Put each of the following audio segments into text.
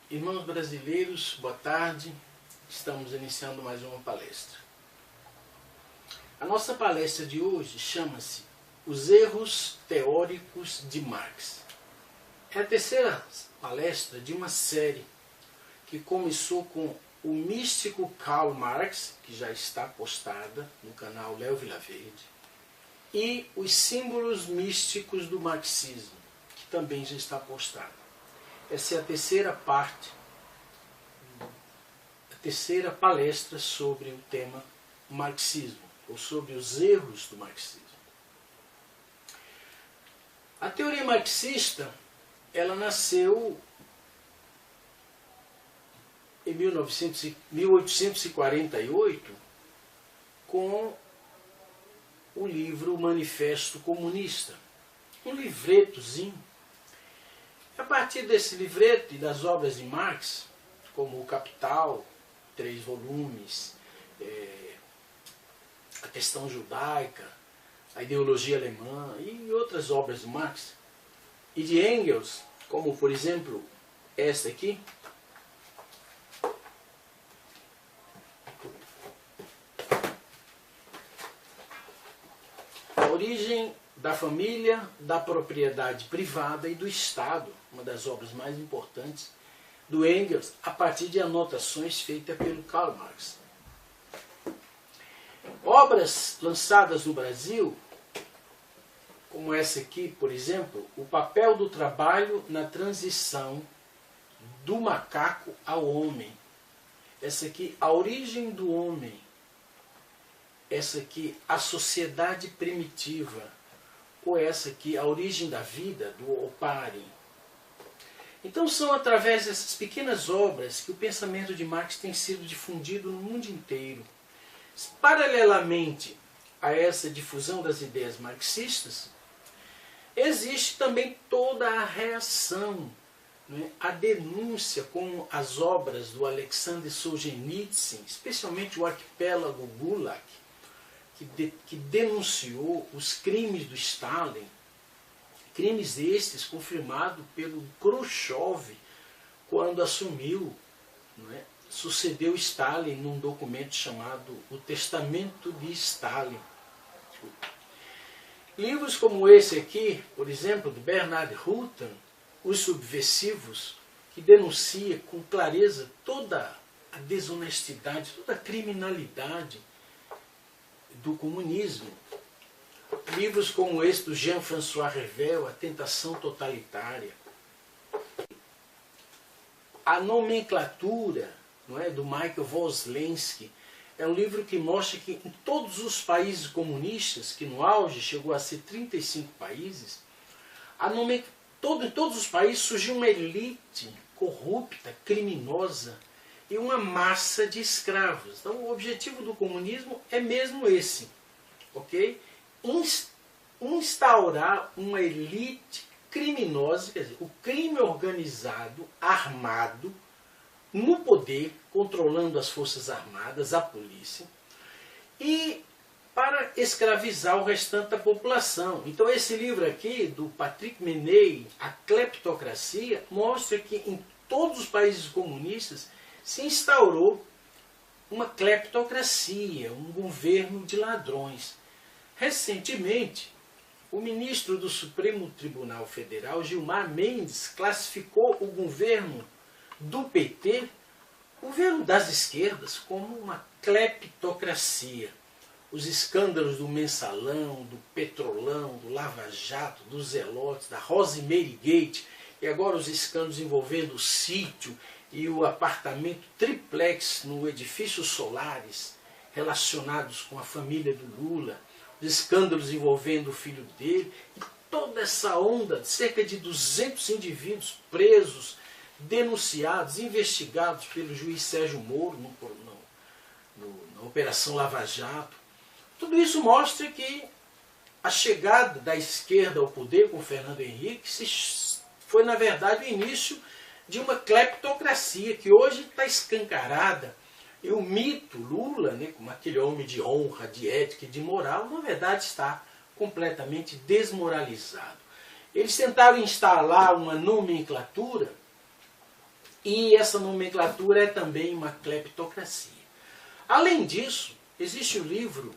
Irmãos brasileiros, boa tarde. Estamos iniciando mais uma palestra. A nossa palestra de hoje chama-se Os Erros Teóricos de Marx. É a terceira palestra de uma série que começou com o místico Karl Marx, que já está postada no canal Léo Vilaverde, e os símbolos místicos do marxismo, que também já está postada. Essa é a terceira parte, a terceira palestra sobre o tema marxismo, ou sobre os erros do marxismo. A teoria marxista, ela nasceu em 1848 com o livro Manifesto Comunista, um livretozinho. A partir desse livreto e das obras de Marx, como O Capital, 3 volumes, A Questão Judaica, A Ideologia Alemã e outras obras de Marx, e de Engels, como por exemplo esta aqui, A Origem da Família, da Propriedade Privada e do Estado, uma das obras mais importantes do Engels, a partir de anotações feitas pelo Karl Marx. Obras lançadas no Brasil, como essa aqui, por exemplo, O Papel do Trabalho na Transição do Macaco ao Homem. Essa aqui, A Origem do Homem. Essa aqui, A Sociedade Primitiva. Ou essa aqui, A Origem da Vida, do Oparin. Então são através dessas pequenas obras que o pensamento de Marx tem sido difundido no mundo inteiro. Paralelamente a essa difusão das ideias marxistas, existe também toda a reação, a denúncia com as obras do Solzhenitsyn, especialmente o Arquipélago Gulag, que denunciou os crimes do Stalin, crimes estes confirmados pelo Khrushchev quando assumiu, sucedeu Stalin num documento chamado O Testamento de Stalin. Livros como esse aqui, por exemplo, de Bernard Rutan, Os Subversivos, que denuncia com clareza toda a desonestidade, toda a criminalidade do comunismo. Livros como esse do Jean-François Revel, A Tentação Totalitária. A Nomenclatura, do Michael Voslensky, é um livro que mostra que em todos os países comunistas, que no auge chegou a ser 35 países, em todos os países surgiu uma elite corrupta, criminosa, e uma massa de escravos. Então o objetivo do comunismo é mesmo esse, ok? Instaurar uma elite criminosa, quer dizer, o crime organizado, armado, no poder, controlando as forças armadas, a polícia, e para escravizar o restante da população. Então esse livro aqui, do Patrick Meney, A Cleptocracia, mostra que em todos os países comunistas se instaurou uma cleptocracia, um governo de ladrões. Recentemente, o ministro do Supremo Tribunal Federal, Gilmar Mendes, classificou o governo do PT, governo das esquerdas, como uma cleptocracia. Os escândalos do Mensalão, do Petrolão, do Lava Jato, dos Zelotes, da Rosemary Gate, e agora os escândalos envolvendo o sítio e o apartamento triplex no edifício Solares, relacionados com a família do Lula, os escândalos envolvendo o filho dele, e toda essa onda, cerca de 200 indivíduos presos, denunciados, investigados pelo juiz Sérgio Moro na Operação Lava Jato. Tudo isso mostra que a chegada da esquerda ao poder com Fernando Henrique foi, na verdade, o início de uma cleptocracia que hoje está escancarada. E o mito Lula, como aquele homem de honra, de ética e de moral, na verdade está completamente desmoralizado. Eles tentaram instalar uma nomenclatura e essa nomenclatura é também uma cleptocracia. Além disso, existe o livro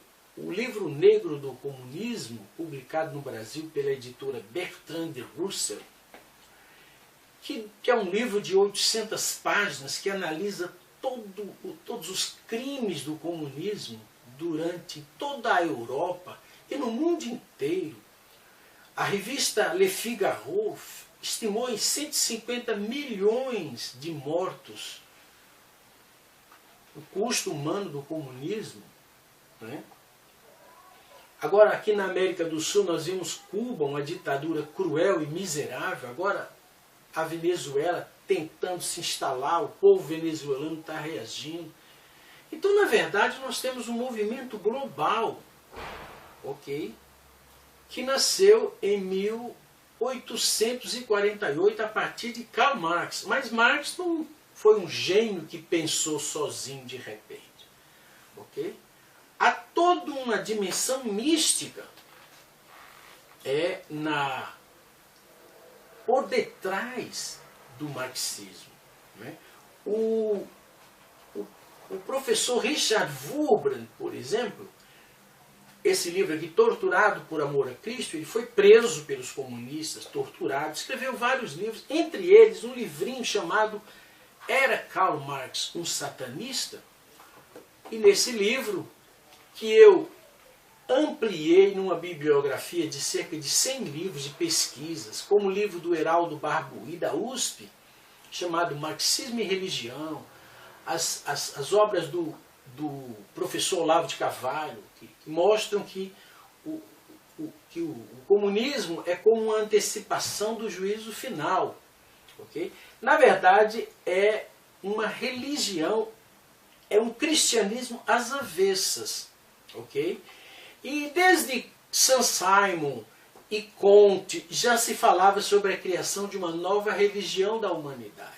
Negro do Comunismo, publicado no Brasil pela editora Bertrand de Russell, que é um livro de 800 páginas que analisa todos os crimes do comunismo durante toda a Europa e no mundo inteiro. A revista Le Figaro estimou em 150 milhões de mortos o custo humano do comunismo, né? Agora, aqui na América do Sul, nós vimos Cuba, uma ditadura cruel e miserável. Agora, a Venezuela tentando se instalar, o povo venezuelano está reagindo. Então, na verdade, nós temos um movimento global, ok? Que nasceu em 1848 a partir de Karl Marx. Mas Marx não foi um gênio que pensou sozinho de repente, ok? Há toda uma dimensão mística por detrás do marxismo, né? O professor Richard Wurmbrand, por exemplo, esse livro aqui, Torturado por Amor a Cristo, ele foi preso pelos comunistas, torturado, escreveu vários livros, entre eles um livrinho chamado Era Karl Marx um Satanista? E nesse livro, que eu ampliei numa bibliografia de cerca de 100 livros de pesquisas, como o livro do Heraldo Barbuí, da USP, chamado Marxismo e Religião, as obras do professor Olavo de Carvalho, que mostram que o comunismo é como uma antecipação do juízo final. Okay? Na verdade, é uma religião, é um cristianismo às avessas. Okay? E desde Saint-Simon e Comte já se falava sobre a criação de uma nova religião da humanidade.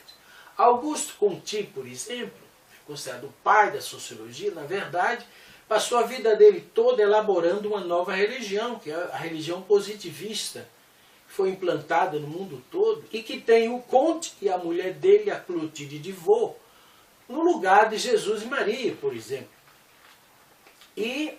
Auguste Comte, por exemplo, considerado o pai da sociologia, na verdade, passou a vida dele toda elaborando uma nova religião, que é a religião positivista, que foi implantada no mundo todo e que tem o Comte e a mulher dele, a Clotilde de Vaux, no lugar de Jesus e Maria, por exemplo. E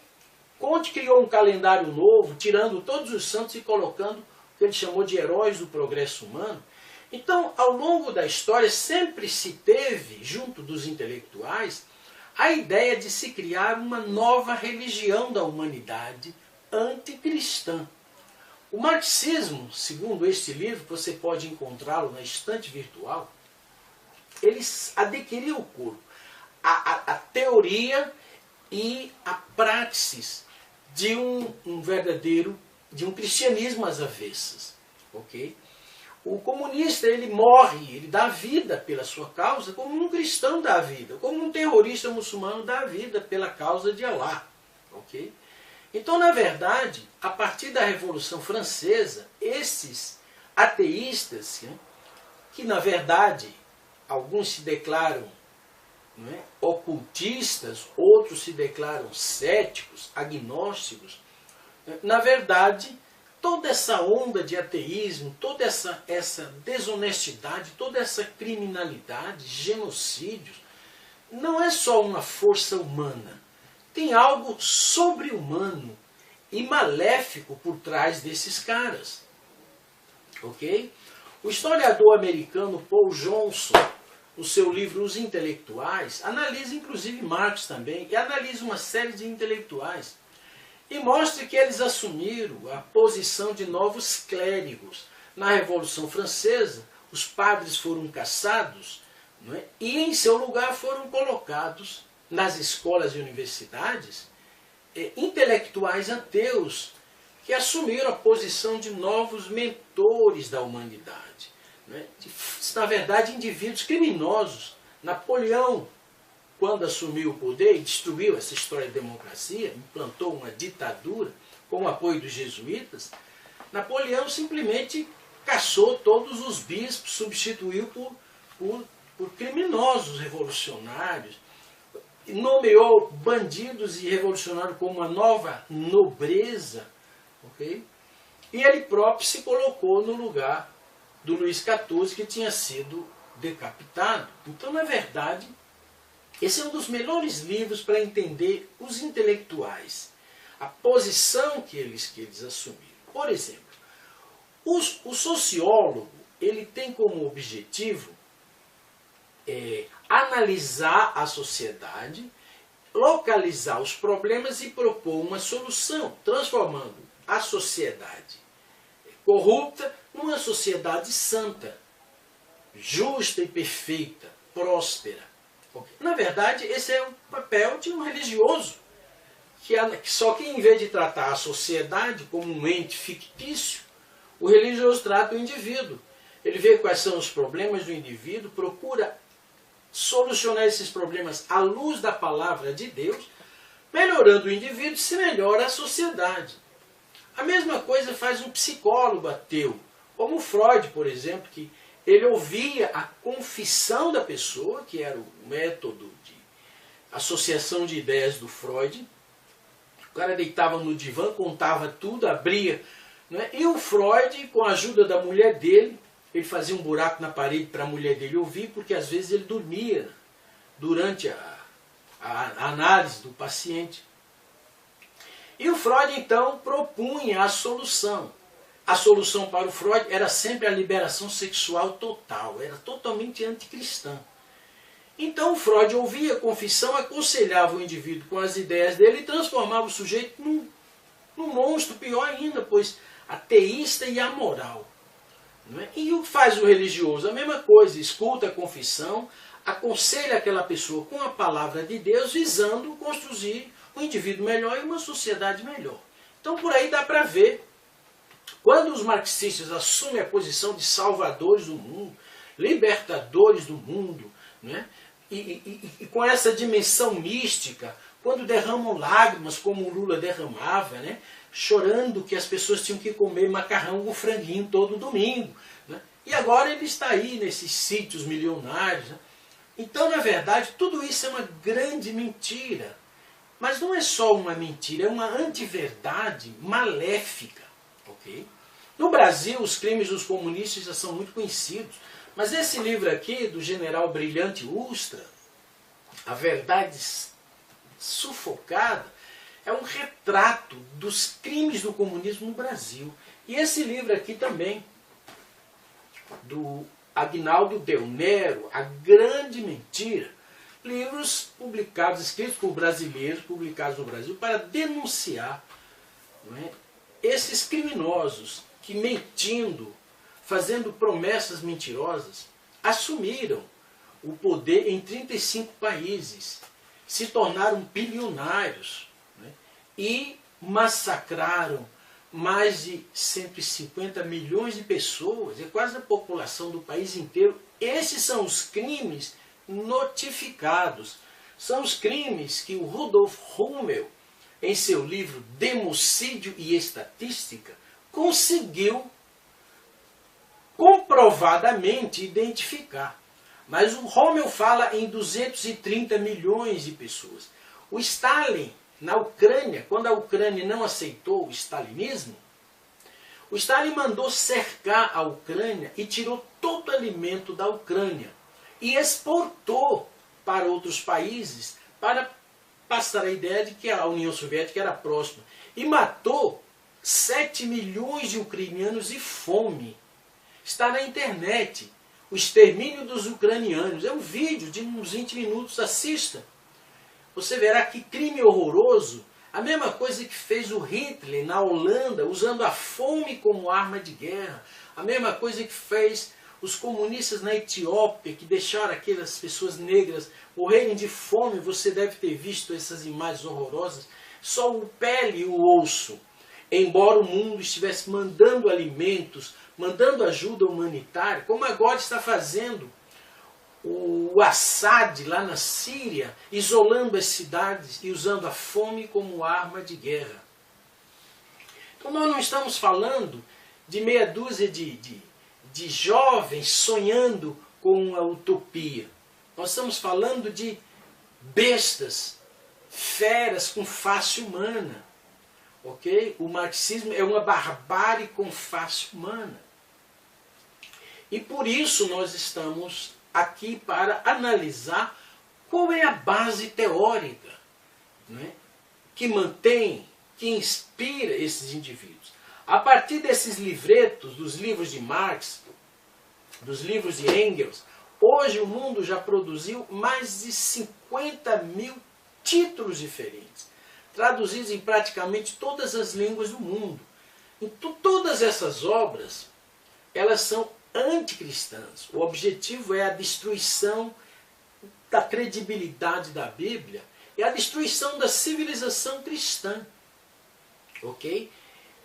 Comte criou um calendário novo, tirando todos os santos e colocando o que ele chamou de heróis do progresso humano. Então, ao longo da história, sempre se teve, junto dos intelectuais, a ideia de se criar uma nova religião da humanidade anticristã. O marxismo, segundo este livro, você pode encontrá-lo na estante virtual, ele adquiriu o corpo, a teoria e a praxis de um verdadeiro, de um cristianismo às avessas. Ok? O comunista, ele morre, ele dá vida pela sua causa, como um cristão dá vida, como um terrorista muçulmano dá vida pela causa de Alá. Ok? Então, na verdade, a partir da Revolução Francesa, esses ateístas, né, que na verdade alguns se declaram, não é, ocultistas, outros se declaram céticos, agnósticos, na verdade, toda essa onda de ateísmo, toda essa desonestidade, toda essa criminalidade, genocídios, não é só uma força humana. Tem algo sobre-humano e maléfico por trás desses caras. Ok? O historiador americano Paul Johnson, no seu livro Os Intelectuais, analisa inclusive Marx também, e analisa uma série de intelectuais. E mostra que eles assumiram a posição de novos clérigos. Na Revolução Francesa, os padres foram caçados, não é? E em seu lugar foram colocados nas escolas e universidades intelectuais ateus que assumiram a posição de novos mentores da humanidade. Não é? Na verdade, indivíduos criminosos. Napoleão, quando assumiu o poder e destruiu essa história de democracia, implantou uma ditadura com o apoio dos jesuítas, Napoleão simplesmente caçou todos os bispos, substituiu por criminosos revolucionários, nomeou bandidos e revolucionários como uma nova nobreza, okay? E ele próprio se colocou no lugar do Luís XIV, que tinha sido decapitado. Então, na verdade, esse é um dos melhores livros para entender os intelectuais, a posição que eles assumiram. Por exemplo, o sociólogo, ele tem como objetivo analisar a sociedade, localizar os problemas e propor uma solução, transformando a sociedade corrupta numa sociedade santa, justa e perfeita, próspera. Na verdade, esse é o papel de um religioso, só que em vez de tratar a sociedade como um ente fictício, o religioso trata o indivíduo. Ele vê quais são os problemas do indivíduo, procura solucionar esses problemas à luz da palavra de Deus, melhorando o indivíduo, se melhora a sociedade. A mesma coisa faz um psicólogo ateu, como Freud, por exemplo, que ele ouvia a confissão da pessoa, que era o método de associação de ideias do Freud. O cara deitava no divã, contava tudo, abria, né? E o Freud, com a ajuda da mulher dele, ele fazia um buraco na parede para a mulher dele ouvir, porque às vezes ele dormia durante a análise do paciente. E o Freud então propunha a solução. A solução para o Freud era sempre a liberação sexual total, era totalmente anticristã. Então o Freud ouvia a confissão, aconselhava o indivíduo com as ideias dele e transformava o sujeito num monstro, pior ainda, pois ateísta e amoral. Não é? E o que faz o religioso? A mesma coisa, escuta a confissão, aconselha aquela pessoa com a palavra de Deus, visando construir um indivíduo melhor e uma sociedade melhor. Então por aí dá para ver, quando os marxistas assumem a posição de salvadores do mundo, libertadores do mundo, né? E com essa dimensão mística, quando derramam lágrimas como o Lula derramava, né? Chorando que as pessoas tinham que comer macarrão com franguinho todo domingo, né? E agora ele está aí nesses sítios milionários, né? Então, na verdade, tudo isso é uma grande mentira. Mas não é só uma mentira, é uma antiverdade maléfica. Okay? No Brasil, os crimes dos comunistas já são muito conhecidos. Mas esse livro aqui, do general Brilhante Ustra, A Verdade Sufocada, é um retrato dos crimes do comunismo no Brasil. E esse livro aqui também, do Aguinaldo Del Nero, A Grande Mentira, livros publicados, escritos por brasileiros, publicados no Brasil, para denunciar, não é, esses criminosos que, mentindo, fazendo promessas mentirosas, assumiram o poder em 35 países, se tornaram bilionários, né, e massacraram mais de 150 milhões de pessoas, é quase a população do país inteiro. Esses são os crimes notificados. São os crimes que o Rudolf Rummel, em seu livro Democídio e Estatística, conseguiu comprovadamente identificar. Mas o Rummel fala em 230 milhões de pessoas. O Stalin, na Ucrânia, quando a Ucrânia não aceitou o stalinismo, o Stalin mandou cercar a Ucrânia e tirou todo o alimento da Ucrânia e exportou para outros países para passar a ideia de que a União Soviética era próxima. E matou 7 milhões de ucranianos de fome. Está na internet. O extermínio dos ucranianos. É um vídeo de uns 20 minutos, assista. Você verá que crime horroroso. A mesma coisa que fez o Hitler na Holanda, usando a fome como arma de guerra. A mesma coisa que fez os comunistas na Etiópia, que deixaram aquelas pessoas negras morrerem de fome. Você deve ter visto essas imagens horrorosas. Só o pele e o osso. Embora o mundo estivesse mandando alimentos, mandando ajuda humanitária, como agora está fazendo o Assad lá na Síria, isolando as cidades e usando a fome como arma de guerra. Então nós não estamos falando de meia dúzia de jovens sonhando com uma utopia. Nós estamos falando de bestas, feras com face humana. Okay? O marxismo é uma barbárie com face humana. E por isso nós estamos aqui para analisar qual é a base teórica, né, que mantém, que inspira esses indivíduos. A partir desses livretos, dos livros de Marx, dos livros de Engels, hoje o mundo já produziu mais de 50.000 títulos diferentes, traduzidos em praticamente todas as línguas do mundo. Então, todas essas obras, elas são anticristãs. O objetivo é a destruição da credibilidade da Bíblia e a destruição da civilização cristã, ok?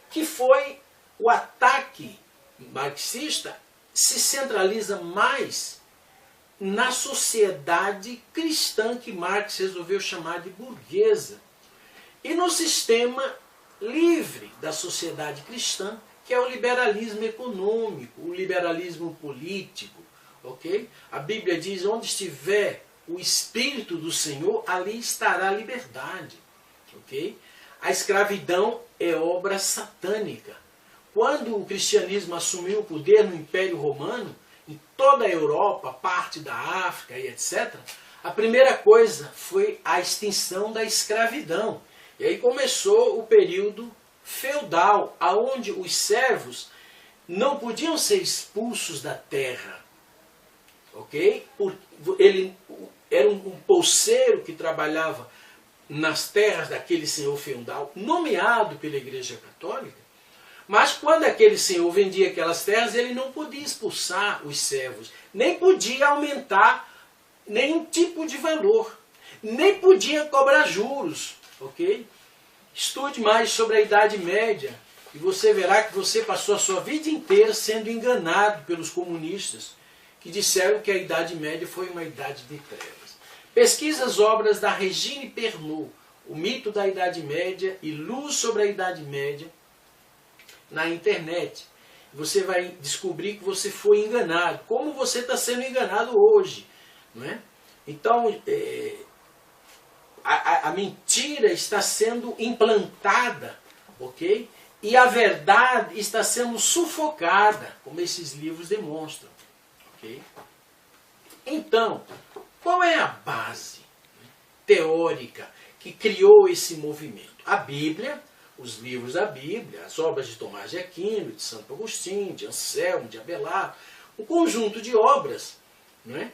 Que foi o ataque marxista, se centraliza mais na sociedade cristã que Marx resolveu chamar de burguesa e no sistema livre da sociedade cristã, que é o liberalismo econômico, o liberalismo político, ok? A Bíblia diz: onde estiver o Espírito do Senhor, ali estará a liberdade, ok? A escravidão é obra satânica. Quando o cristianismo assumiu o poder no Império Romano, em toda a Europa, parte da África e etc., a primeira coisa foi a extinção da escravidão. E aí começou o período feudal, onde os servos não podiam ser expulsos da terra. Ok? Ele era um poceiro que trabalhava nas terras daquele senhor feudal, nomeado pela Igreja Católica. Mas quando aquele senhor vendia aquelas terras, ele não podia expulsar os servos, nem podia aumentar nenhum tipo de valor, nem podia cobrar juros, ok? Estude mais sobre a Idade Média e você verá que você passou a sua vida inteira sendo enganado pelos comunistas, que disseram que a Idade Média foi uma idade de trevas. Pesquisa as obras da Regine Pernod, O Mito da Idade Média e Luz sobre a Idade Média, na internet. Você vai descobrir que você foi enganado, como você está sendo enganado hoje, não é? Então, a mentira está sendo implantada, ok? E a verdade está sendo sufocada, como esses livros demonstram, ok? Então, qual é a base teórica que criou esse movimento? A Bíblia, os livros da Bíblia, as obras de Tomás de Aquino, de Santo Agostinho, de Anselmo, de Abelardo, um conjunto de obras, não é?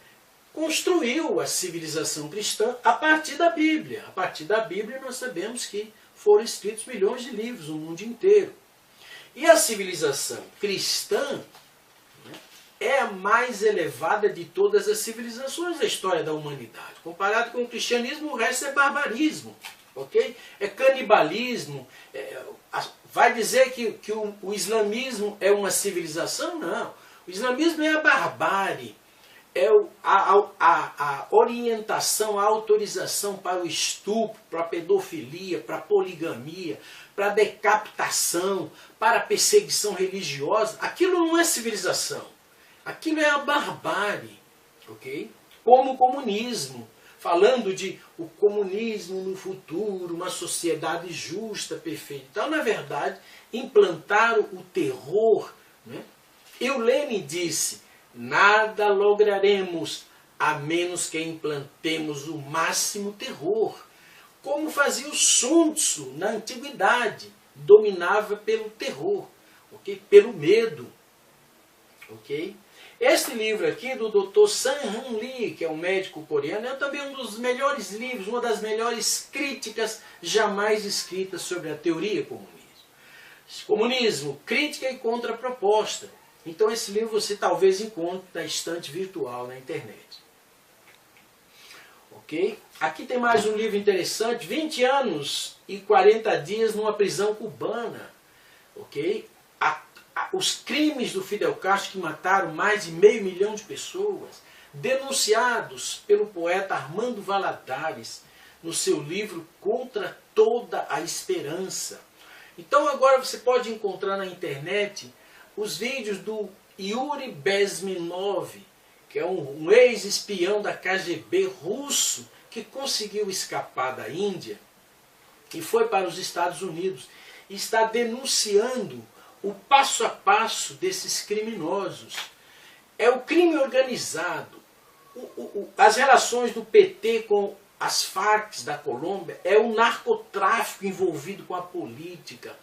Construiu a civilização cristã a partir da Bíblia. A partir da Bíblia nós sabemos que foram escritos milhões de livros no mundo inteiro. E a civilização cristã, né, é a mais elevada de todas as civilizações da história da humanidade. Comparado com o cristianismo, o resto é barbarismo. Okay? É canibalismo. Vai dizer que o islamismo é uma civilização? Não. O islamismo é a barbárie. É a orientação, a autorização para o estupro, para a pedofilia, para a poligamia, para a decapitação, para a perseguição religiosa. Aquilo não é civilização. Aquilo é a barbárie. Okay? Como o comunismo. Falando de o comunismo no futuro, uma sociedade justa, perfeita. Então, na verdade, implantaram o terror. Né? E o Lenin disse: nada lograremos a menos que implantemos o máximo terror. Como fazia o Sun Tzu na antiguidade. Dominava pelo terror, okay? Pelo medo. Okay? Este livro aqui do Dr. Sang-Han Lee, que é um médico coreano, é também um dos melhores livros, uma das melhores críticas jamais escritas sobre a teoria comunista. Comunismo, crítica e contraproposta. Então esse livro você talvez encontre na estante virtual na internet. Ok? Aqui tem mais um livro interessante, 20 anos e 40 dias numa prisão cubana. Ok? Os crimes do Fidel Castro, que mataram mais de 500 mil de pessoas, denunciados pelo poeta Armando Valadares no seu livro Contra Toda a Esperança. Então agora você pode encontrar na internet os vídeos do Yuri Bezmenov, que é um ex-espião da KGB russo que conseguiu escapar da Índia e foi para os Estados Unidos e está denunciando o passo a passo desses criminosos. É o crime organizado, as relações do PT com as Farc da Colômbia é o narcotráfico envolvido com a política.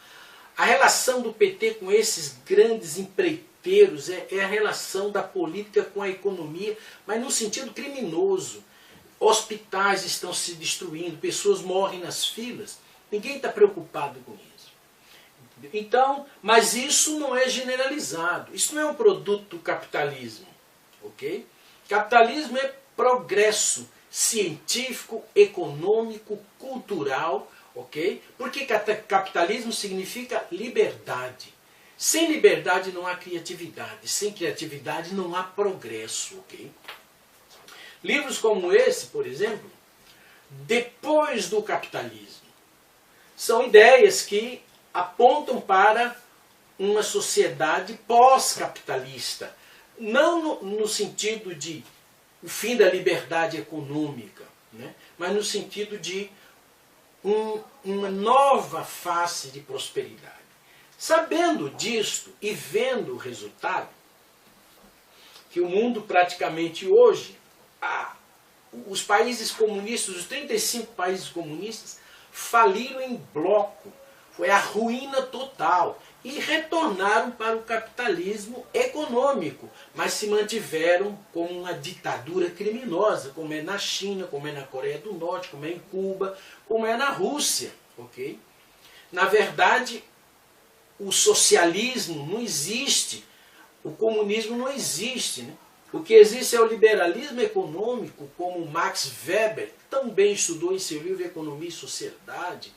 A relação do PT com esses grandes empreiteiros é a relação da política com a economia, mas no sentido criminoso. Hospitais estão se destruindo, pessoas morrem nas filas, ninguém está preocupado com isso. Então, mas isso não é generalizado, isso não é um produto do capitalismo, ok? Capitalismo é progresso científico, econômico, cultural, ok? Porque capitalismo significa liberdade. Sem liberdade não há criatividade, sem criatividade não há progresso, ok? Livros como esse, por exemplo, Depois do Capitalismo, são ideias que apontam para uma sociedade pós-capitalista, não no sentido de o fim da liberdade econômica, né? Mas no sentido de uma nova face de prosperidade. Sabendo disto e vendo o resultado, que o mundo praticamente hoje, os países comunistas, os 35 países comunistas, faliram em bloco. Foi a ruína total. E retornaram para o capitalismo econômico, mas se mantiveram como uma ditadura criminosa, como é na China, como é na Coreia do Norte, como é em Cuba, como é na Rússia. Okay? Na verdade, o socialismo não existe, o comunismo não existe, né? O que existe é o liberalismo econômico, como Max Weber também estudou em seu livro Economia e Sociedade.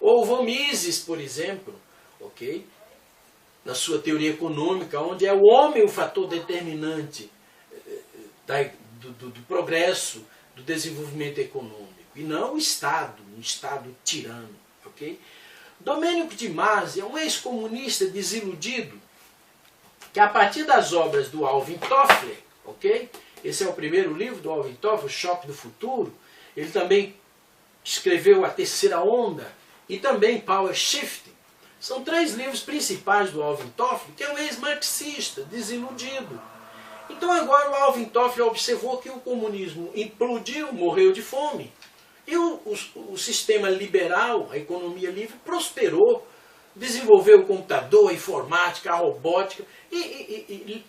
Ou von Mises, por exemplo, ok? Na sua teoria econômica, onde é o homem o fator determinante do progresso, do desenvolvimento econômico, e não o Estado, um Estado tirano. Okay? Domênico de Masi é um ex-comunista desiludido, que a partir das obras do Alvin Toffler, ok? Esse é o primeiro livro do Alvin Toffler, O Choque do Futuro. Ele também escreveu A Terceira Onda e também Power Shifting. São 3 livros principais do Alvin Toffler, que é um ex-marxista, desiludido. Então agora o Alvin Toffler observou que o comunismo implodiu, morreu de fome. E o sistema liberal, a economia livre, prosperou, desenvolveu o computador, a informática, a robótica. E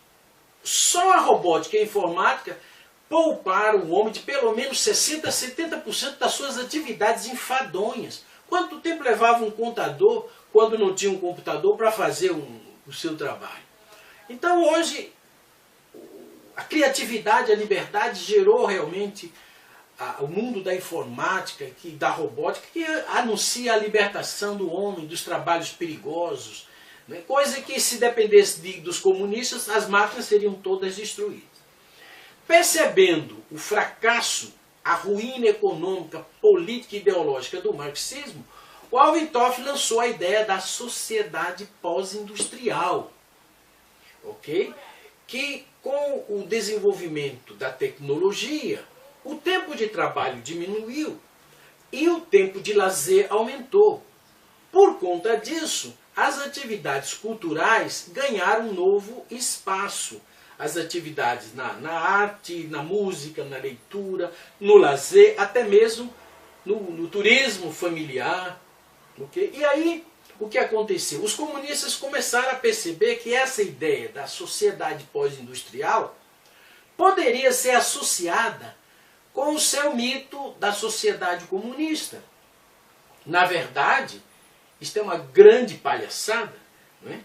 só a robótica e a informática pouparam o homem de pelo menos 60% a 70% das suas atividades enfadonhas. Quanto tempo levava um contador, quando não tinha um computador, para fazer o seu trabalho? Então hoje, a criatividade, a liberdade gerou realmente o mundo da informática, da robótica, que anuncia a libertação do homem dos trabalhos perigosos, né? Coisa que, se dependesse dos comunistas, as máquinas seriam todas destruídas. Percebendo o fracasso, a ruína econômica, política e ideológica do marxismo, o Alvin Toffler lançou a ideia da sociedade pós-industrial, ok? Que com o desenvolvimento da tecnologia, o tempo de trabalho diminuiu e o tempo de lazer aumentou. Por conta disso, as atividades culturais ganharam um novo espaço. As atividades na arte, na música, na leitura, no lazer, até mesmo no turismo familiar. Okay? E aí, o que aconteceu? Os comunistas começaram a perceber que essa ideia da sociedade pós-industrial poderia ser associada com o seu mito da sociedade comunista. Na verdade, isto é uma grande palhaçada, não é?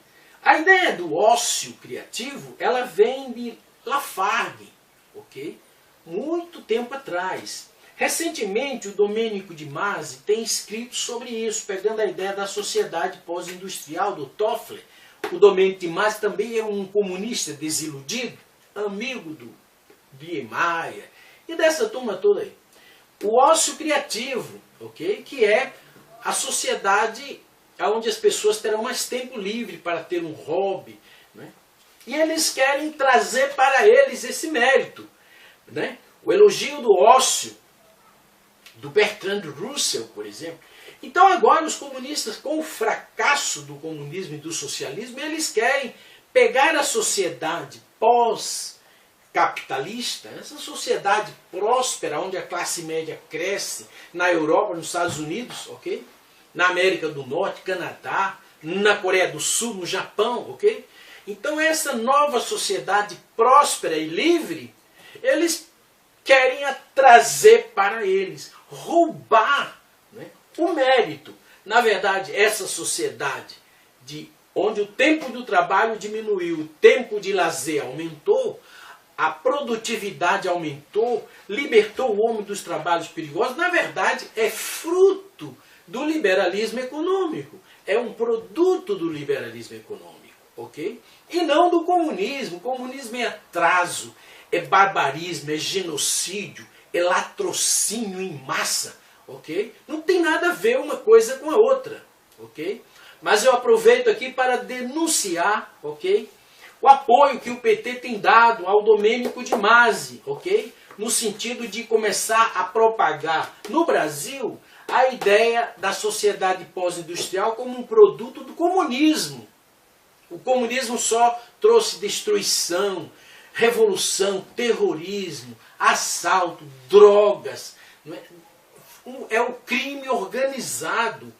A ideia do ócio criativo, ela vem de Lafargue, ok? Muito tempo atrás. Recentemente, o Domênico de Masi tem escrito sobre isso, pegando a ideia da sociedade pós-industrial do Toffler. O Domênico de Masi também é um comunista desiludido, amigo do Niemeyer e dessa turma toda aí. O ócio criativo, ok? Que é a sociedade onde as pessoas terão mais tempo livre para ter um hobby, né? E eles querem trazer para eles esse mérito, né? O elogio do ócio, do Bertrand Russell, por exemplo. Então agora os comunistas, com o fracasso do comunismo e do socialismo, eles querem pegar a sociedade capitalista, essa sociedade próspera, onde a classe média cresce, na Europa, nos Estados Unidos, ok? Na América do Norte, Canadá, na Coreia do Sul, no Japão, ok? Então essa nova sociedade próspera e livre, eles querem trazer para eles, roubar, né, o mérito. Na verdade, essa sociedade onde o tempo do trabalho diminuiu, o tempo de lazer aumentou, a produtividade aumentou, libertou o homem dos trabalhos perigosos, na verdade é fruto do liberalismo econômico. É um produto do liberalismo econômico, ok? E não do comunismo. O comunismo é atraso, é barbarismo, é genocídio, é latrocínio em massa, ok? Não tem nada a ver uma coisa com a outra, ok? Mas eu aproveito aqui para denunciar, ok? O apoio que o PT tem dado ao Domênico de Masi, ok? No sentido de começar a propagar no Brasil a ideia da sociedade pós-industrial como um produto do comunismo. O comunismo só trouxe destruição, revolução, terrorismo, assalto, drogas. É o crime organizado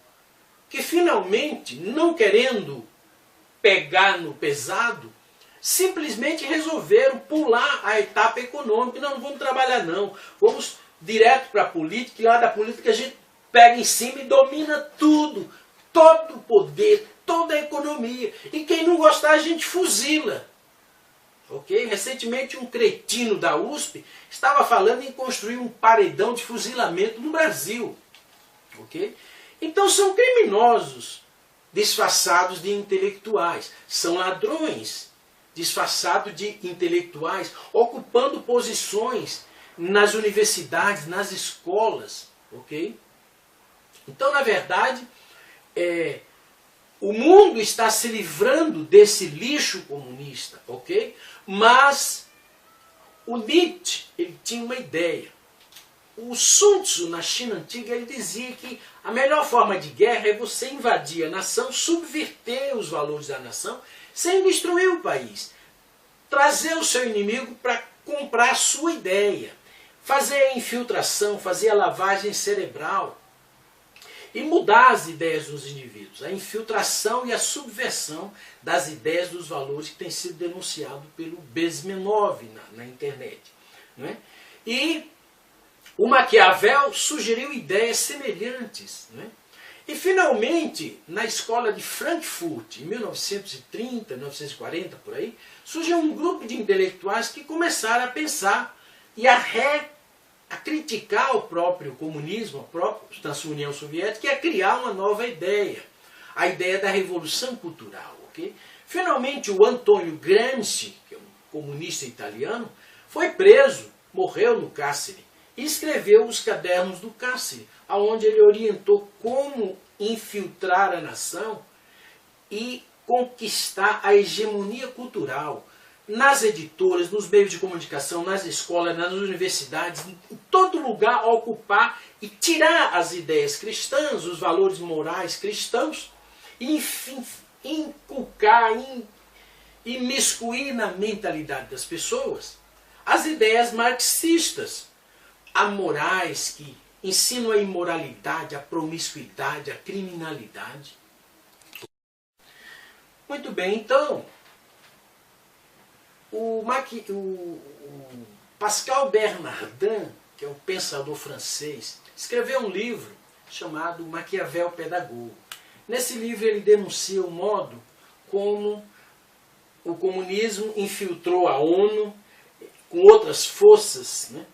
que finalmente, não querendo pegar no pesado, simplesmente resolveram pular a etapa econômica. Não vamos trabalhar não, vamos direto para a política, e lá da política a gente pega em cima e domina tudo, todo o poder, toda a economia. E quem não gostar a gente fuzila. Ok? Recentemente um cretino da USP estava falando em construir um paredão de fuzilamento no Brasil. Ok? Então são criminosos disfarçados de intelectuais. São ladrões disfarçados de intelectuais, ocupando posições nas universidades, nas escolas. Ok? Então, na verdade, o mundo está se livrando desse lixo comunista, ok? Mas o Nietzsche, ele tinha uma ideia. O Sun Tzu, na China antiga, ele dizia que a melhor forma de guerra é você invadir a nação, subverter os valores da nação, sem destruir o país. Trazer o seu inimigo para comprar a sua ideia. Fazer a infiltração, fazer a lavagem cerebral. E mudar as ideias dos indivíduos. A infiltração e a subversão das ideias dos valores que tem sido denunciado pelo Bezmenov na internet. Não é? E o Maquiavel sugeriu ideias semelhantes. Não é? E finalmente, na escola de Frankfurt, em 1930, 1940, por aí, surgiu um grupo de intelectuais que começaram a pensar e a criticar o próprio comunismo, a própria União Soviética, e a criar uma nova ideia. A ideia da revolução cultural. Okay? Finalmente, o Antonio Gramsci, que é um comunista italiano, foi preso, morreu no cárcere, e escreveu os Cadernos do Cárcere, onde ele orientou como infiltrar a nação e conquistar a hegemonia cultural nas editoras, nos meios de comunicação, nas escolas, nas universidades, em todo lugar ocupar e tirar as ideias cristãs, os valores morais cristãos, e enfim, inculcar, imiscuir na mentalidade das pessoas as ideias marxistas, amorais, que ensinam a imoralidade, a promiscuidade, a criminalidade. Muito bem, então, o Pascal Bernardin, que é um pensador francês, escreveu um livro chamado Maquiavel Pedagogo. Nesse livro ele denuncia o modo como o comunismo infiltrou a ONU com outras forças, né,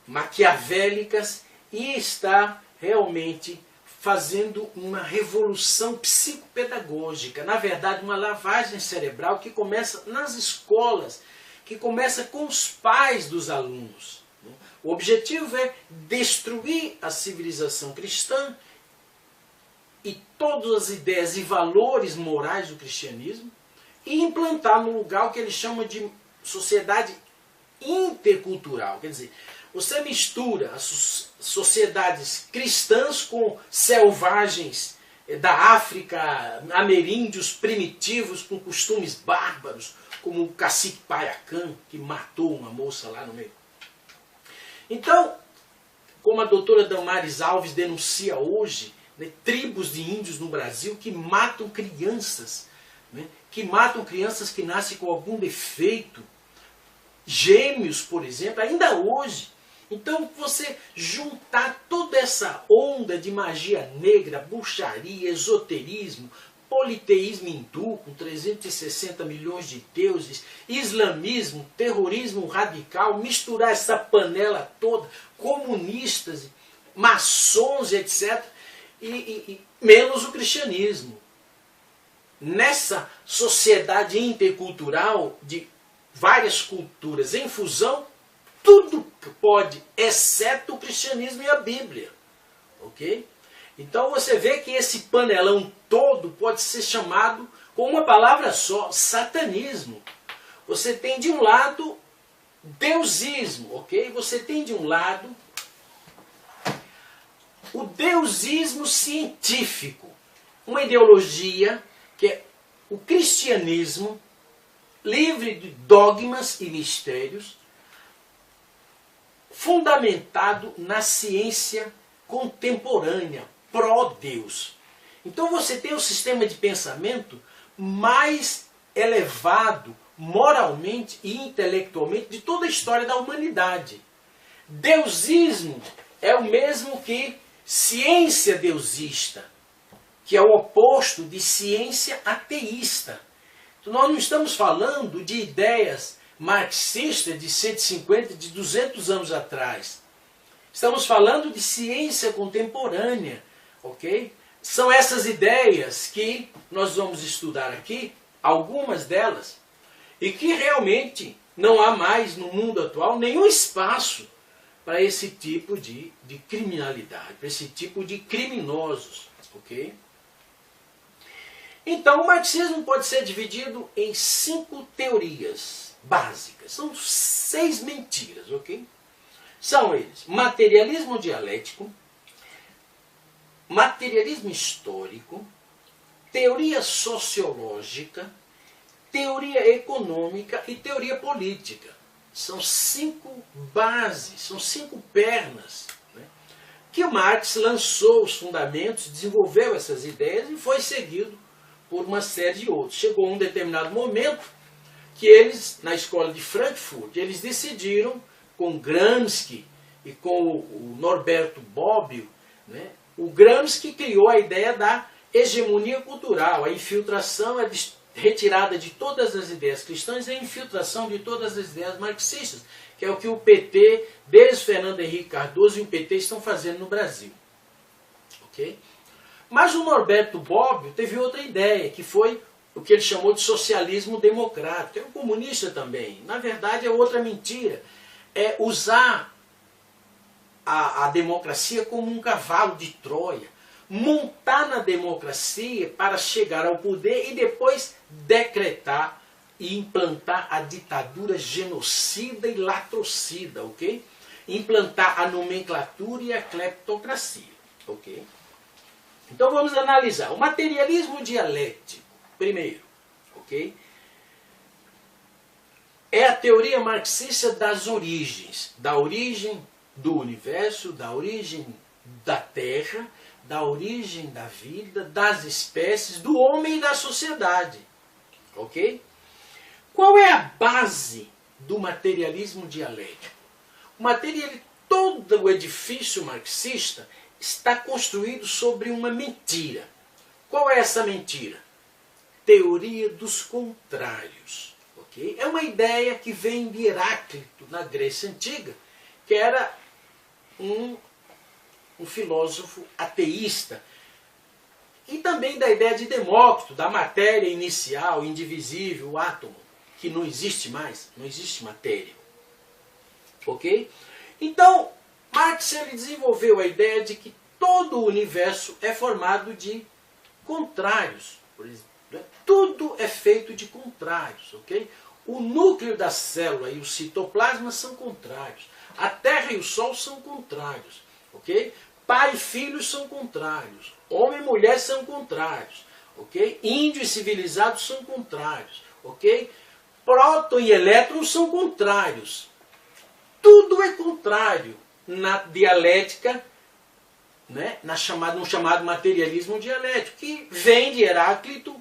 maquiavélicas, e está realmente fazendo uma revolução psicopedagógica, na verdade uma lavagem cerebral que começa nas escolas, que começa com os pais dos alunos. O objetivo é destruir a civilização cristã e todas as ideias e valores morais do cristianismo e implantar no lugar o que eles chamam de sociedade intercultural. Quer dizer, você mistura as sociedades cristãs com selvagens da África, ameríndios primitivos com costumes bárbaros, como o cacique Paiacã, que matou uma moça lá no meio. Então, como a doutora Damares Alves denuncia hoje, né, tribos de índios no Brasil que matam crianças, né, que nascem com algum defeito, gêmeos, por exemplo, ainda hoje. Então, você juntar toda essa onda de magia negra, bruxaria, esoterismo, politeísmo hindu, com 360 milhões de deuses, islamismo, terrorismo radical, misturar essa panela toda, comunistas, maçons, etc., e menos o cristianismo. Nessa sociedade intercultural de várias culturas em fusão, tudo pode, exceto o cristianismo e a Bíblia. Ok? Então você vê que esse panelão todo pode ser chamado com uma palavra só, satanismo. Você tem de um lado deusismo, ok? Você tem de um lado o deusismo científico, uma ideologia que é o cristianismo livre de dogmas e mistérios, fundamentado na ciência contemporânea, pró-Deus. Então você tem um sistema de pensamento mais elevado moralmente e intelectualmente de toda a história da humanidade. Deusismo é o mesmo que ciência deusista, que é o oposto de ciência ateísta. Então nós não estamos falando de ideias marxistas de 150, de 200 anos atrás. Estamos falando de ciência contemporânea, ok? São essas ideias que nós vamos estudar aqui, algumas delas, e que realmente não há mais no mundo atual nenhum espaço para esse tipo de criminalidade, para esse tipo de criminosos, ok? Então o marxismo pode ser dividido em 5 teorias básicas. São 6 mentiras, ok? São eles: materialismo dialético, materialismo histórico, teoria sociológica, teoria econômica e teoria política. São 5 bases, são 5 pernas, né, que Marx lançou os fundamentos, desenvolveu essas ideias e foi seguido por uma série de outros. Chegou um determinado momento que eles, na escola de Frankfurt, eles decidiram, com Gramsci e com o Norberto Bobbio, né, o Gramsci criou a ideia da hegemonia cultural, a infiltração, a retirada de todas as ideias cristãs e a infiltração de todas as ideias marxistas, que é o que o PT, desde Fernando Henrique Cardoso e o PT estão fazendo no Brasil. Ok? Mas o Norberto Bobbio teve outra ideia, que foi o que ele chamou de socialismo democrático. É um comunista também. Na verdade é outra mentira. É usar a democracia como um cavalo de Troia. Montar na democracia para chegar ao poder e depois decretar e implantar a ditadura genocida e latrocida, ok? Implantar a nomenclatura e a cleptocracia, ok? Então vamos analisar o materialismo dialético, primeiro, ok? É a teoria marxista das origens, da origem do universo, da origem da Terra, da origem da vida, das espécies, do homem e da sociedade. Ok? Qual é a base do materialismo dialético? Todo o edifício marxista está construído sobre uma mentira. Qual é essa mentira? Teoria dos contrários. Ok? É uma ideia que vem de Heráclito, na Grécia Antiga, que era um filósofo ateísta, e também da ideia de Demócrito, da matéria inicial, indivisível, o átomo, que não existe mais, não existe matéria. Ok? Então, Marx ele desenvolveu a ideia de que todo o universo é formado de contrários. Por exemplo, tudo é feito de contrários. Ok? O núcleo da célula e o citoplasma são contrários. A Terra e o Sol são contrários. Ok? Pai e filhos são contrários. Homem e mulher são contrários. Ok? Índio e civilizado são contrários. Ok? próton e elétron são contrários. Tudo é contrário na dialética, né, no chamado materialismo dialético, que vem de Heráclito,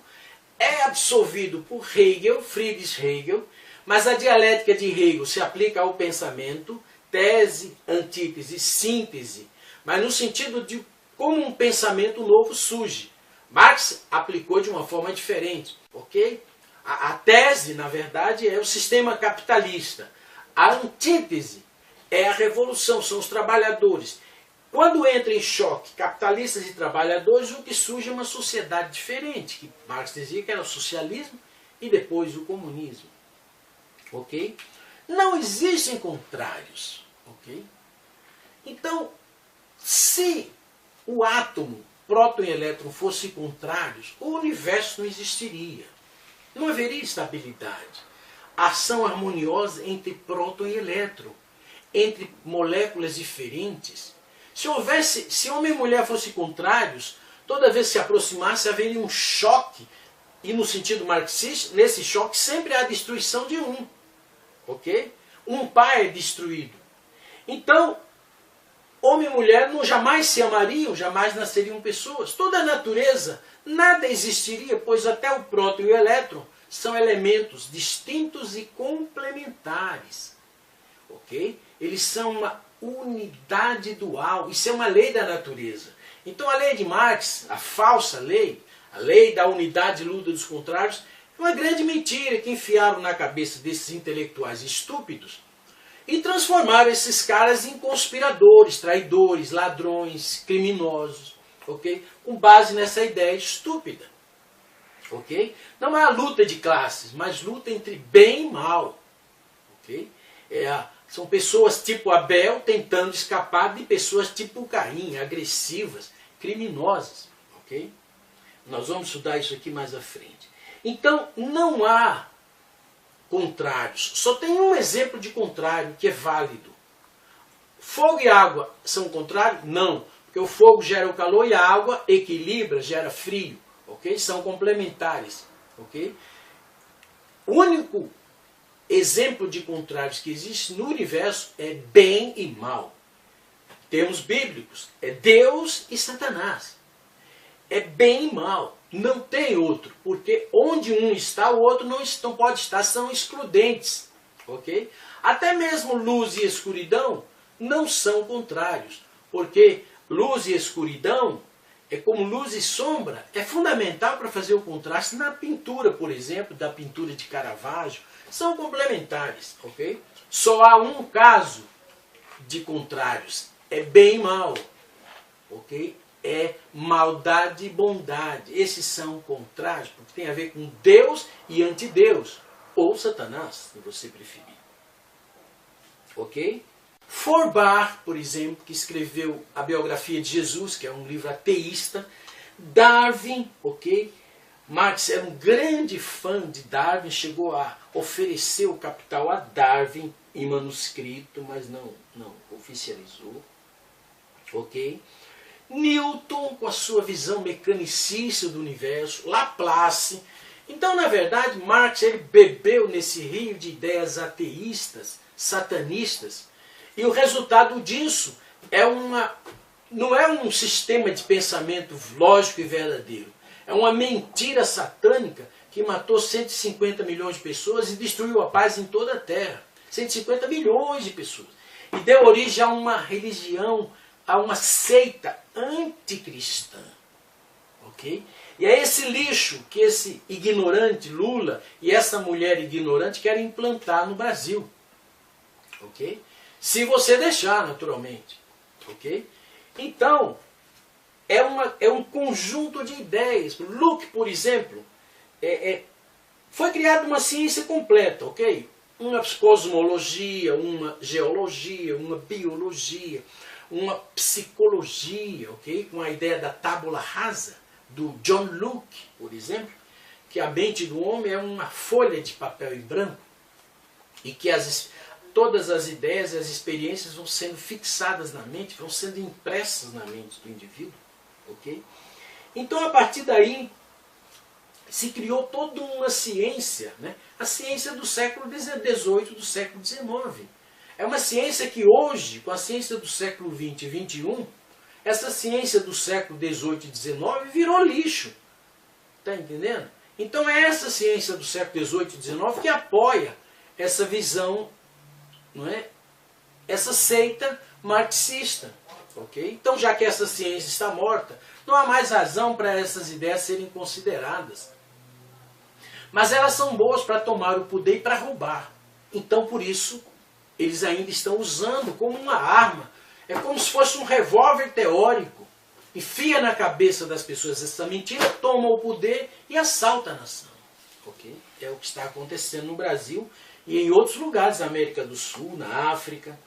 é absorvido por Hegel, Friedrich Hegel, mas a dialética de Hegel se aplica ao pensamento, tese, antítese, síntese, mas no sentido de como um pensamento novo surge. Marx aplicou de uma forma diferente, ok? A tese, na verdade, é o sistema capitalista. A antítese é a revolução, são os trabalhadores. Quando entra em choque capitalistas e trabalhadores, o que surge é uma sociedade diferente, que Marx dizia que era o socialismo e depois o comunismo. Ok? Não existem contrários. Ok? Então, se o átomo, próton e elétron fossem contrários, o universo não existiria. Não haveria estabilidade. Ação harmoniosa entre próton e elétron, entre moléculas diferentes. Se homem e mulher fossem contrários, toda vez que se aproximasse haveria um choque, e no sentido marxista, nesse choque sempre há a destruição de um. Ok? Um par é destruído. Então, homem e mulher não jamais se amariam, jamais nasceriam pessoas. Toda a natureza, nada existiria, pois até o próton e o elétron são elementos distintos e complementares. Ok? Eles são uma unidade dual. Isso é uma lei da natureza. Então a lei de Marx, a falsa lei, a lei da unidade e luta dos contrários, é uma grande mentira que enfiaram na cabeça desses intelectuais estúpidos e transformaram esses caras em conspiradores, traidores, ladrões, criminosos, ok? Com base nessa ideia estúpida. Ok? Não há luta de classes, mas luta entre bem e mal. Ok? São pessoas tipo Abel tentando escapar de pessoas tipo Caim, agressivas, criminosas. Ok? Nós vamos estudar isso aqui mais à frente. Então, não há contrários. Só tem um exemplo de contrário que é válido. Fogo e água são contrários? Não. Porque o fogo gera o calor e a água equilibra, gera frio. Ok? São complementares. Ok? O único exemplo de contrários que existe no universo é bem e mal. Termos bíblicos. É Deus e Satanás. É bem e mal. Não tem outro. Porque onde um está, o outro não pode estar. São excludentes. Ok? Até mesmo luz e escuridão não são contrários. Porque luz e escuridão é como luz e sombra, é fundamental para fazer o contraste na pintura, por exemplo, da pintura de Caravaggio. São complementares, ok? Só há um caso de contrários, é bem e mal, ok? É maldade e bondade. Esses são contrários, porque tem a ver com Deus e antideus, ou Satanás, se você preferir. Ok? Feuerbach, por exemplo, que escreveu a biografia de Jesus, que é um livro ateísta. Darwin, ok? Marx era um grande fã de Darwin, chegou a oferecer o Capital a Darwin em manuscrito, mas não oficializou. Ok? Newton, com a sua visão mecanicista do universo. Laplace. Então, na verdade, Marx ele bebeu nesse rio de ideias ateístas, satanistas, e o resultado disso não é um sistema de pensamento lógico e verdadeiro. É uma mentira satânica que matou 150 milhões de pessoas e destruiu a paz em toda a Terra. 150 milhões de pessoas. E deu origem a uma religião, a uma seita anticristã. Ok? E é esse lixo que esse ignorante Lula e essa mulher ignorante querem implantar no Brasil. Ok? Se você deixar, naturalmente. Ok? Então, é um conjunto de ideias. Luke, por exemplo, foi criada uma ciência completa, ok? Uma cosmologia, uma geologia, uma biologia, uma psicologia, ok? Com a ideia da tábula rasa, do John Locke, por exemplo, que a mente do homem é uma folha de papel em branco e que todas as ideias e as experiências vão sendo fixadas na mente, vão sendo impressas na mente do indivíduo. Okay? Então, a partir daí, se criou toda uma ciência, né? A ciência do século XVIII, do século XIX. É uma ciência que hoje, com a ciência do século XX e XXI, essa ciência do século XVIII e XIX virou lixo. Está entendendo? Então é essa ciência do século XVIII e XIX que apoia essa visão, não é? Essa seita marxista. Okay? Então, já que essa ciência está morta, não há mais razão para essas ideias serem consideradas. Mas elas são boas para tomar o poder e para roubar. Então, por isso, eles ainda estão usando como uma arma. É como se fosse um revólver teórico. Enfia na cabeça das pessoas essa mentira, toma o poder e assalta a nação. Okay? É o que está acontecendo no Brasil e em outros lugares da América do Sul, na África.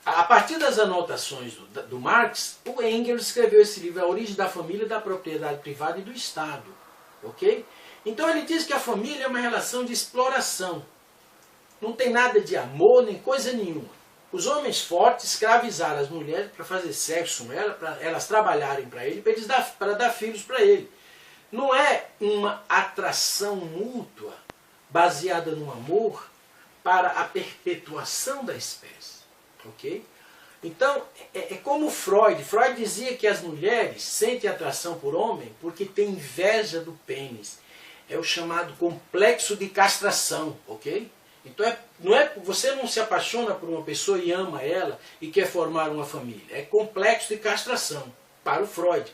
A partir das anotações do Marx, o Engels escreveu esse livro, A Origem da Família, da Propriedade Privada e do Estado. Okay? Então ele diz que a família é uma relação de exploração. Não tem nada de amor, nem coisa nenhuma. Os homens fortes escravizaram as mulheres para fazer sexo com elas, para elas trabalharem para ele, para dar filhos para ele. Não é uma atração mútua baseada no amor para a perpetuação da espécie. Ok? Então, é como Freud. Freud dizia que as mulheres sentem atração por homem porque têm inveja do pênis. É o chamado complexo de castração. Ok? Então, você não se apaixona por uma pessoa e ama ela e quer formar uma família. É complexo de castração, para o Freud.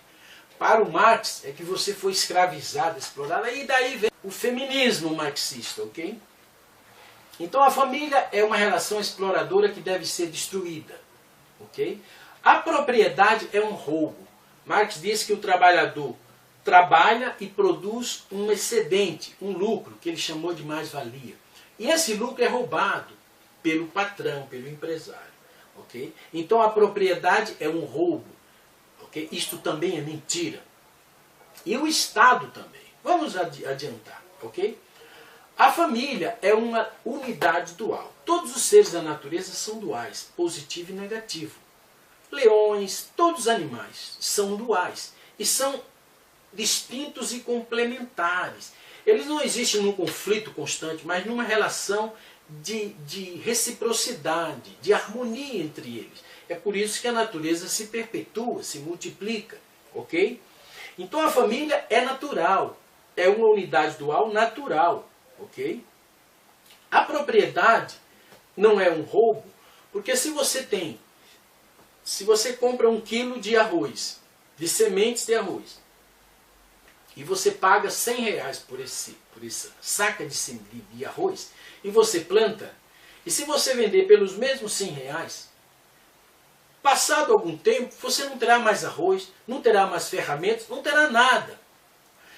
Para o Marx, é que você foi escravizada, explorada, e daí vem o feminismo marxista, ok? Então a família é uma relação exploradora que deve ser destruída, ok? A propriedade é um roubo. Marx diz que o trabalhador trabalha e produz um excedente, um lucro, que ele chamou de mais-valia. E esse lucro é roubado pelo patrão, pelo empresário. Okay? Então a propriedade é um roubo. Okay? Isto também é mentira. E o Estado também. Vamos adiantar. Okay? A família é uma unidade dual. Todos os seres da natureza são duais, positivo e negativo. Leões, todos os animais são duais. E são distintos e complementares. Eles não existem num conflito constante, mas numa relação de reciprocidade, de harmonia entre eles. É por isso que a natureza se perpetua, se multiplica. Ok? Então a família é natural. É uma unidade dual natural. Ok? A propriedade não é um roubo, porque se você compra 1 quilo de arroz, de sementes de arroz, e você paga R$100 por essa saca de arroz, e você planta, e se você vender pelos mesmos R$100, passado algum tempo, você não terá mais arroz, não terá mais ferramentas, não terá nada.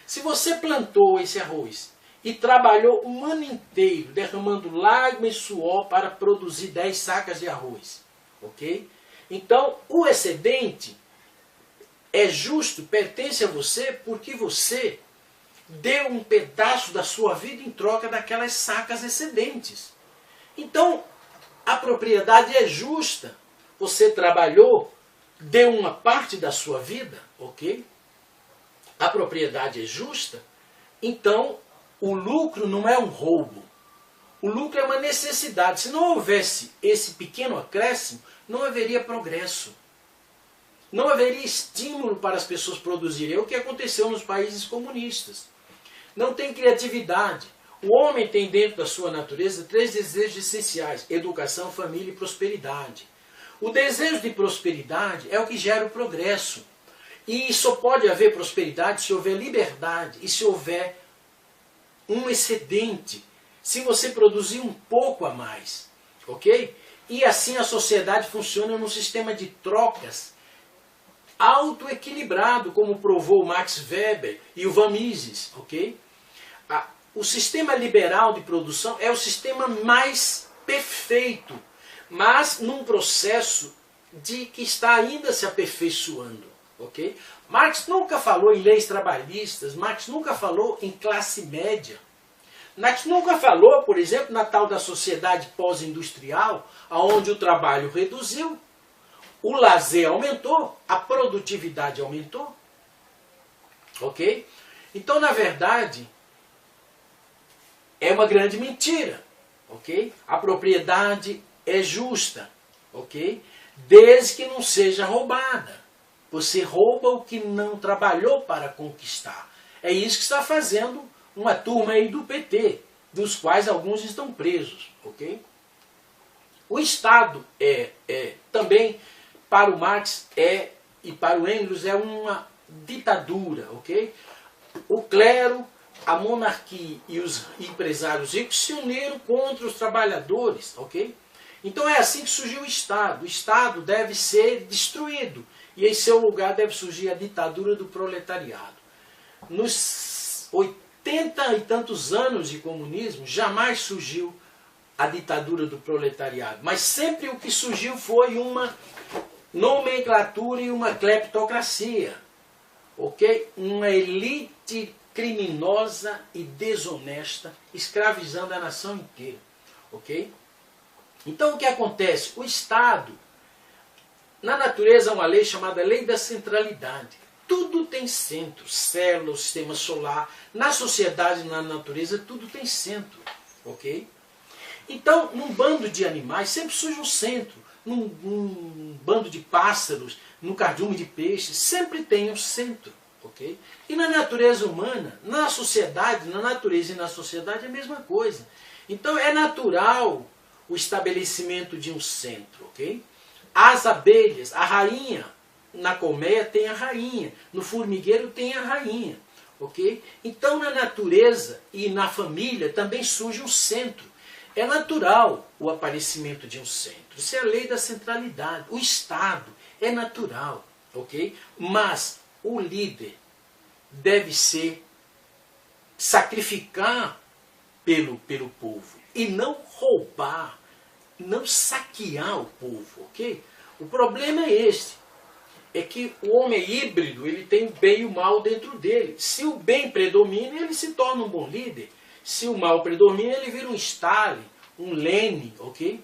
Se você plantou esse arroz e trabalhou um ano inteiro, derramando lágrimas e suor para produzir 10 sacas de arroz, ok? Então, o excedente é justo, pertence a você, porque você deu um pedaço da sua vida em troca daquelas sacas excedentes. Então, a propriedade é justa. Você trabalhou, deu uma parte da sua vida, ok? A propriedade é justa. Então, o lucro não é um roubo. O lucro é uma necessidade. Se não houvesse esse pequeno acréscimo, não haveria progresso. Não haveria estímulo para as pessoas produzirem. É o que aconteceu nos países comunistas. Não tem criatividade. O homem tem dentro da sua natureza 3 desejos essenciais: educação, família e prosperidade. O desejo de prosperidade é o que gera o progresso. E só pode haver prosperidade se houver liberdade e se houver um excedente. Se você produzir um pouco a mais. Ok? E assim a sociedade funciona num sistema de trocas autoequilibrado, como provou Max Weber e o Van Mises, ok? O sistema liberal de produção é o sistema mais perfeito, mas num processo que está ainda se aperfeiçoando, ok? Marx nunca falou em leis trabalhistas, Marx nunca falou em classe média. Marx nunca falou, por exemplo, na tal da sociedade pós-industrial, onde o trabalho reduziu, o lazer aumentou, a produtividade aumentou. Ok? Então, na verdade, é uma grande mentira. Ok? A propriedade é justa. Ok? Desde que não seja roubada. Você rouba o que não trabalhou para conquistar. É isso que está fazendo uma turma aí do PT, dos quais alguns estão presos. Ok? O Estado também, para o Marx e para o Engels, é uma ditadura. Ok? O clero, a monarquia e os empresários ricos se uniram contra os trabalhadores. Ok? Então é assim que surgiu o Estado. O Estado deve ser destruído. E em seu lugar deve surgir a ditadura do proletariado. Nos 80 e tantos anos de comunismo, jamais surgiu a ditadura do proletariado. Mas sempre o que surgiu foi uma nomenclatura e uma cleptocracia. Ok? Uma elite criminosa e desonesta, escravizando a nação inteira. Ok? Então o que acontece? O Estado, na natureza, há uma lei chamada Lei da Centralidade. Tudo tem centro, célula, sistema solar. Na sociedade, na natureza, tudo tem centro. Ok? Então, num bando de animais, sempre surge um centro. Num bando de pássaros, num cardume de peixes, sempre tem um centro. Ok? E na natureza humana, na sociedade, na natureza e na sociedade é a mesma coisa. Então, é natural o estabelecimento de um centro. Ok? As abelhas, a rainha, na colmeia tem a rainha, no formigueiro tem a rainha. Ok? Então, na natureza e na família também surge um centro. É natural o aparecimento de um centro. Isso é a lei da centralidade. O Estado é natural. Ok? Mas o líder deve sacrificar pelo povo e não roubar, não saquear o povo. Ok? O problema é este. É que o homem híbrido, ele tem o bem e o mal dentro dele. Se o bem predomina, ele se torna um bom líder. Se o mal predomina, ele vira um Stalin, um Lenin, ok?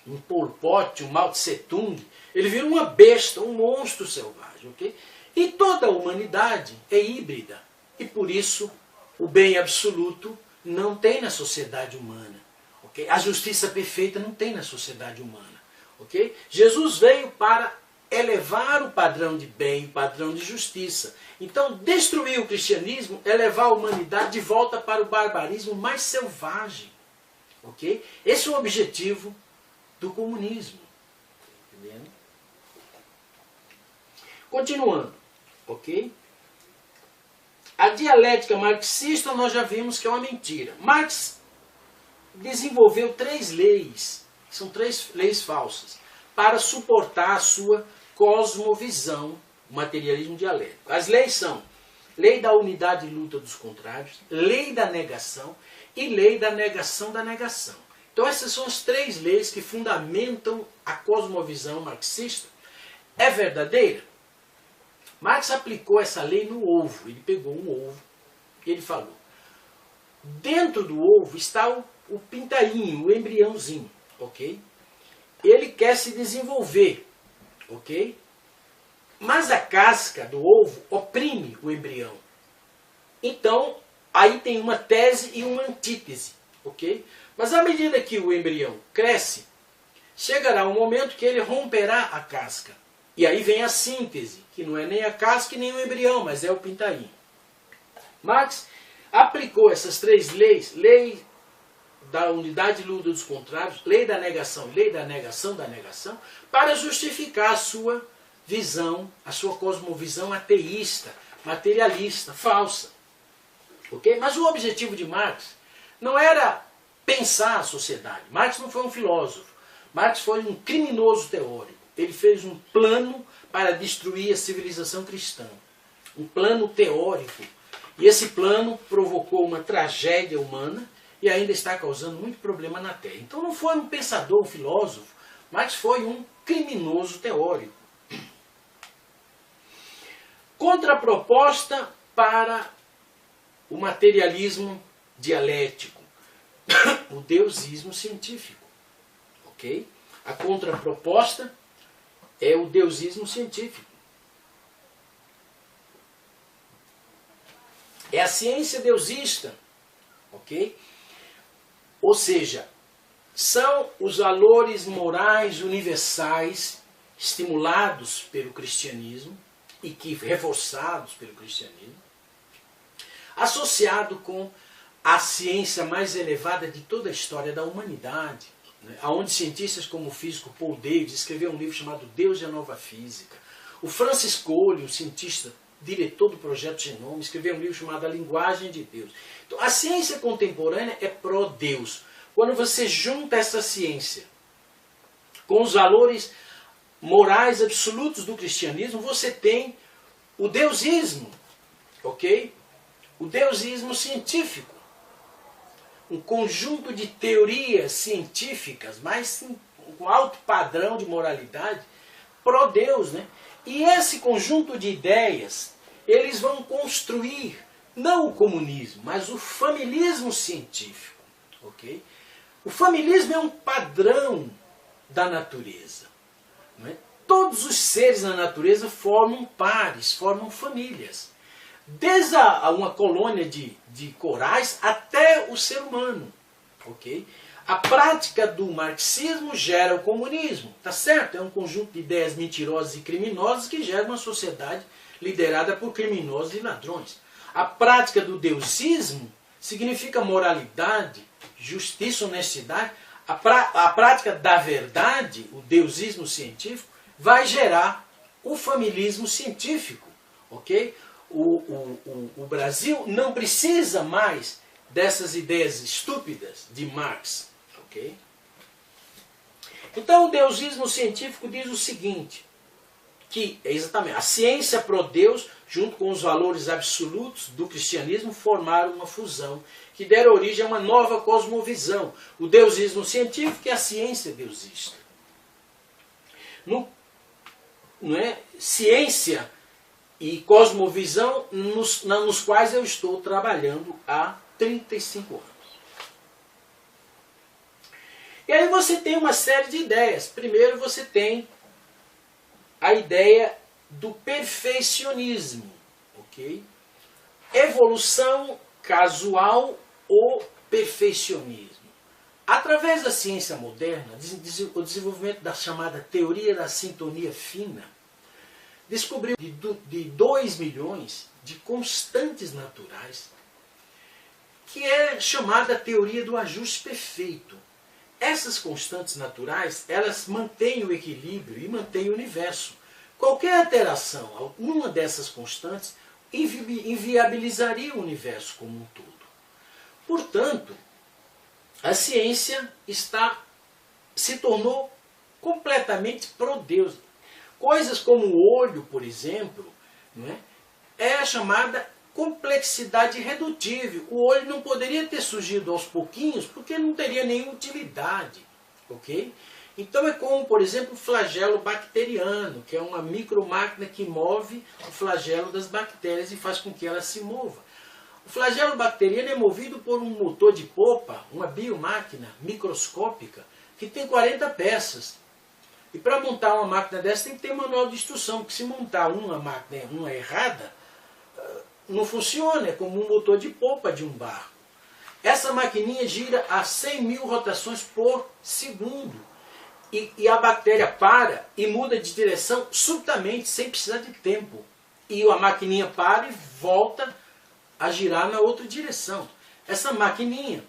Um Pol Pot, um Mao Tse Tung. Ele vira uma besta, um monstro selvagem, ok? E toda a humanidade é híbrida. E por isso, o bem absoluto não tem na sociedade humana. Okay? A justiça perfeita não tem na sociedade humana. Okay? Jesus veio para elevar o padrão de bem, o padrão de justiça. Então, destruir o cristianismo é levar a humanidade de volta para o barbarismo mais selvagem. Ok? Esse é o objetivo do comunismo. Entendendo? Continuando. Ok? A dialética marxista nós já vimos que é uma mentira. Marx desenvolveu 3 leis, que são 3 leis falsas, para suportar a sua cosmovisão, o materialismo dialético. As leis são lei da unidade e luta dos contrários, lei da negação e lei da negação da negação. Então essas são as 3 leis que fundamentam a cosmovisão marxista. É verdadeira? Marx aplicou essa lei no ovo. Ele pegou um ovo e ele falou: dentro do ovo está o pintainho, o embriãozinho, ok? Ele quer se desenvolver, ok? Mas a casca do ovo oprime o embrião. Então, aí tem uma tese e uma antítese, ok? Mas à medida que o embrião cresce, chegará um momento que ele romperá a casca. E aí vem a síntese, que não é nem a casca e nem o embrião, mas é o pintainho. Marx aplicou essas 3 leis, lei da unidade e luta dos contrários, lei da negação e lei da negação da negação, para justificar a sua visão, a sua cosmovisão ateísta, materialista, falsa. Okay? Mas o objetivo de Marx não era pensar a sociedade. Marx não foi um filósofo. Marx foi um criminoso teórico. Ele fez um plano para destruir a civilização cristã. Um plano teórico. E esse plano provocou uma tragédia humana e ainda está causando muito problema na Terra. Então não foi um pensador, um filósofo, mas foi um criminoso teórico. Contraproposta para o materialismo dialético, o deusismo científico. Ok? A contraproposta é o deusismo científico. é a ciência deusista, ok? Ou seja, são os valores morais universais estimulados pelo cristianismo e que reforçados pelo cristianismo, associado com a ciência mais elevada de toda a história da humanidade, né? Onde cientistas como o físico Paul Davies escreveu um livro chamado Deus e a Nova Física. O Francis Collins, um cientista, diretor do Projeto Genoma, escreveu um livro chamado A Linguagem de Deus. Então, a ciência contemporânea é pró-Deus. Quando você junta essa ciência com os valores morais absolutos do cristianismo, você tem o deusismo, ok? O deusismo científico. Um conjunto de teorias científicas, mas com alto padrão de moralidade, pró-Deus, né? E esse conjunto de ideias, eles vão construir, não o comunismo, mas o familismo científico, ok? O familismo é um padrão da natureza, não é? Todos os seres na natureza formam pares, formam famílias. Desde uma colônia de corais até o ser humano. Okay? A prática do marxismo gera o comunismo. Tá certo? É um conjunto de ideias mentirosas e criminosas que gera uma sociedade liderada por criminosos e ladrões. A prática do deusismo significa moralidade, justiça, honestidade. A prática da verdade, o deusismo científico, vai gerar o familismo científico. Ok? O Brasil não precisa mais dessas ideias estúpidas de Marx. Okay? Então o deusismo científico diz o seguinte, que exatamente a ciência pró-Deus, junto com os valores absolutos do cristianismo, formaram uma fusão que deram origem a uma nova cosmovisão. O deusismo científico e a ciência deusista. Não é? Ciência e cosmovisão nos quais eu estou trabalhando há 35 anos. E aí você tem uma série de ideias. Primeiro você tem a ideia do perfeccionismo, ok? Evolução casual ou perfeccionismo. Através da ciência moderna, o desenvolvimento da chamada teoria da sintonia fina, descobriu de 2 milhões de constantes naturais, que é chamada teoria do ajuste perfeito. Essas constantes naturais, elas mantêm o equilíbrio e mantêm o universo. Qualquer alteração, alguma dessas constantes, inviabilizaria o universo como um todo. Portanto, a ciência se tornou completamente pró-Deus. Coisas como o olho, por exemplo, não é a chamada complexidade redutível. O olho não poderia ter surgido aos pouquinhos porque não teria nenhuma utilidade. Okay? Então é como, por exemplo, o flagelo bacteriano, que é uma micromáquina que move o flagelo das bactérias e faz com que ela se mova. O flagelo bacteriano é movido por um motor de popa, uma biomáquina microscópica, que tem 40 peças. E para montar uma máquina dessa tem que ter manual de instrução, porque se montar uma máquina errada, não funciona, é como um motor de popa de um barco. Essa maquininha gira a 100 mil rotações por segundo. E a bactéria para e muda de direção subitamente, sem precisar de tempo. E a maquininha para e volta a girar na outra direção. Essa maquininha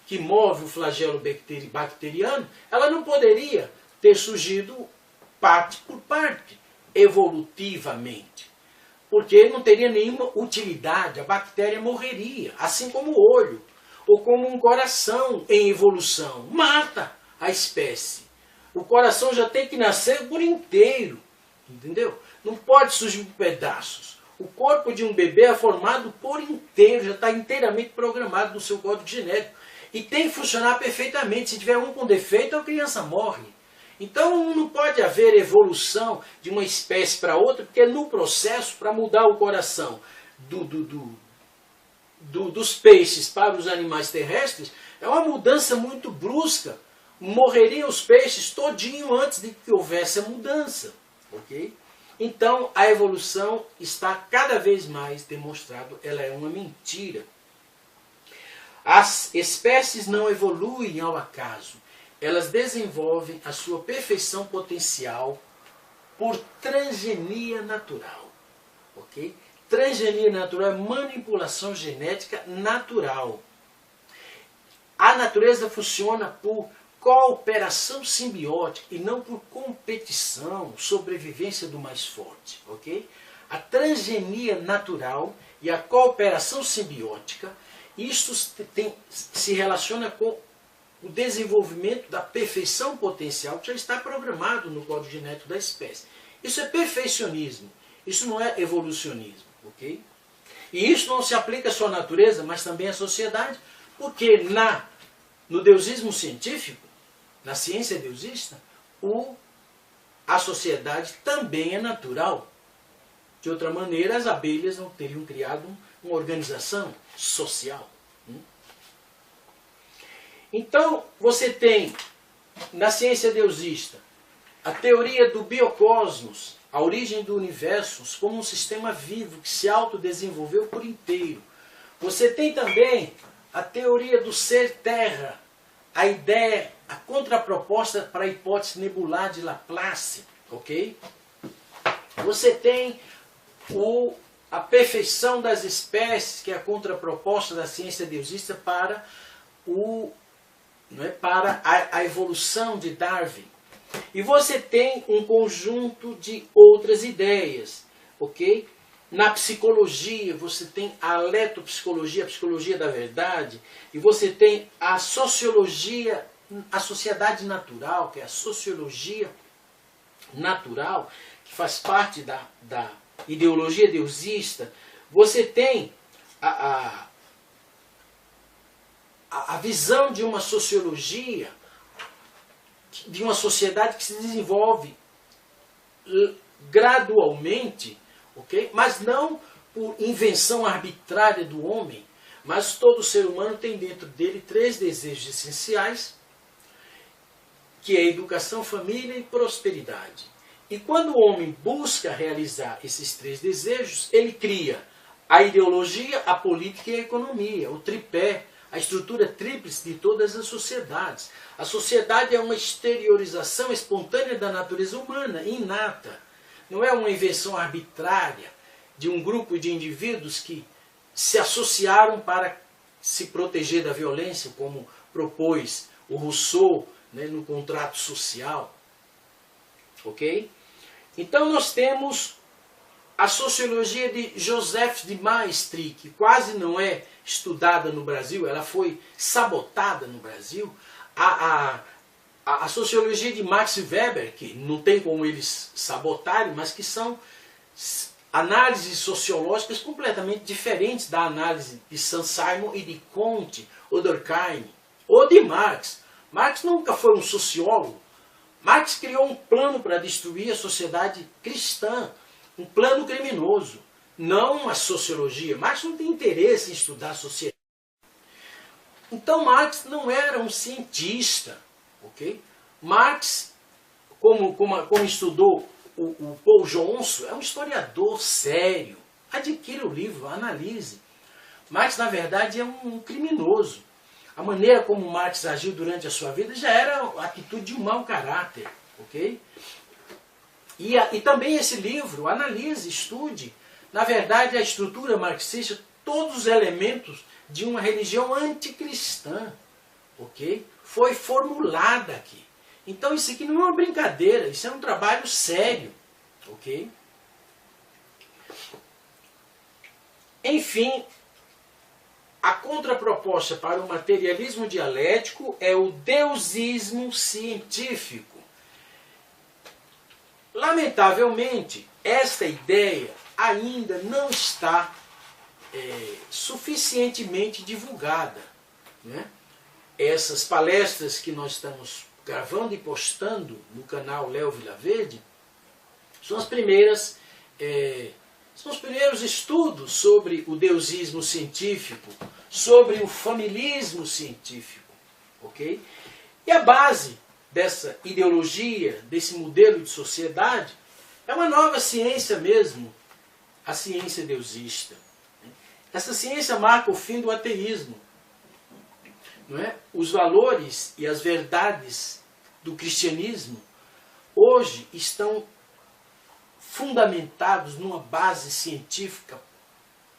que move o flagelo bacteriano, ela não poderia ter surgido parte por parte, evolutivamente. Porque não teria nenhuma utilidade, a bactéria morreria, assim como o olho, ou como um coração em evolução, mata a espécie. O coração já tem que nascer por inteiro, entendeu? Não pode surgir por pedaços. O corpo de um bebê é formado por inteiro, já está inteiramente programado no seu código genético. E tem que funcionar perfeitamente. Se tiver um com defeito, a criança morre. Então não pode haver evolução de uma espécie para outra, porque no processo, para mudar o coração dos peixes para os animais terrestres, é uma mudança muito brusca. Morreriam os peixes todinho antes de que houvesse a mudança. Okay? Então a evolução está cada vez mais demonstrado, ela é uma mentira. As espécies não evoluem ao acaso, elas desenvolvem a sua perfeição potencial por transgenia natural. Ok? Transgenia natural é manipulação genética natural. A natureza funciona por cooperação simbiótica e não por competição, sobrevivência do mais forte. Ok? A transgenia natural e a cooperação simbiótica, isso se relaciona com o desenvolvimento da perfeição potencial que já está programado no código genético da espécie. Isso é perfeccionismo, isso não é evolucionismo. Ok? E isso não se aplica só à natureza, mas também à sociedade, porque no deusismo científico, na ciência deusista, a sociedade também é natural. De outra maneira, as abelhas não teriam criado uma organização social. Então, você tem, na ciência deusista, a teoria do biocosmos, a origem do universo, como um sistema vivo que se autodesenvolveu por inteiro. Você tem também a teoria do ser terra, a ideia, a contraproposta para a hipótese nebular de Laplace. Ok? Você tem a perfeição das espécies, que é a contraproposta da ciência deusista para a evolução de Darwin. E você tem um conjunto de outras ideias, ok? Na psicologia, você tem a letopsicologia, a psicologia da verdade, e você tem a sociologia, a sociedade natural, que é a sociologia natural, que faz parte da ideologia deusista. Você tem a visão de uma sociologia, de uma sociedade que se desenvolve gradualmente, ok? Mas não por invenção arbitrária do homem, mas todo ser humano tem dentro dele 3 desejos essenciais, que é educação, família e prosperidade. E quando o homem busca realizar esses 3 desejos, ele cria a ideologia, a política e a economia, o tripé, a estrutura tríplice de todas as sociedades. A sociedade é uma exteriorização espontânea da natureza humana, inata. Não é uma invenção arbitrária de um grupo de indivíduos que se associaram para se proteger da violência, como propôs o Rousseau, né, no contrato social. Ok? Então nós temos a sociologia de Joseph de Maistre, que quase não é estudada no Brasil, ela foi sabotada no Brasil. A sociologia de Max Weber, que não tem como eles sabotarem, mas que são análises sociológicas completamente diferentes da análise de Saint-Simon e de Comte, ou Durkheim, ou de Marx. Marx nunca foi um sociólogo. Marx criou um plano para destruir a sociedade cristã, um plano criminoso, não uma sociologia. Marx não tem interesse em estudar a sociedade. Então Marx não era um cientista. Okay? Marx, como estudou o Paul Johnson, é um historiador sério. Adquira o livro, analise. Marx, na verdade, é um criminoso. A maneira como Marx agiu durante a sua vida já era a atitude de um mau caráter. Okay? E também esse livro, analise, estude, na verdade, a estrutura marxista, todos os elementos de uma religião anticristã. Ok? Foi formulada aqui. Então isso aqui não é uma brincadeira, isso é um trabalho sério. Ok? Enfim, a contraproposta para o materialismo dialético é o deusismo científico. Lamentavelmente, esta ideia ainda não está suficientemente divulgada. Né? Essas palestras que nós estamos gravando e postando no canal Léo Vilaverde são os primeiros estudos sobre o deusismo científico, sobre o familismo científico. Okay? E a base dessa ideologia, desse modelo de sociedade, É uma nova ciência mesmo, a ciência deusista. Essa ciência marca o fim do ateísmo. Não é? Os valores e as verdades do cristianismo hoje estão fundamentados numa base científica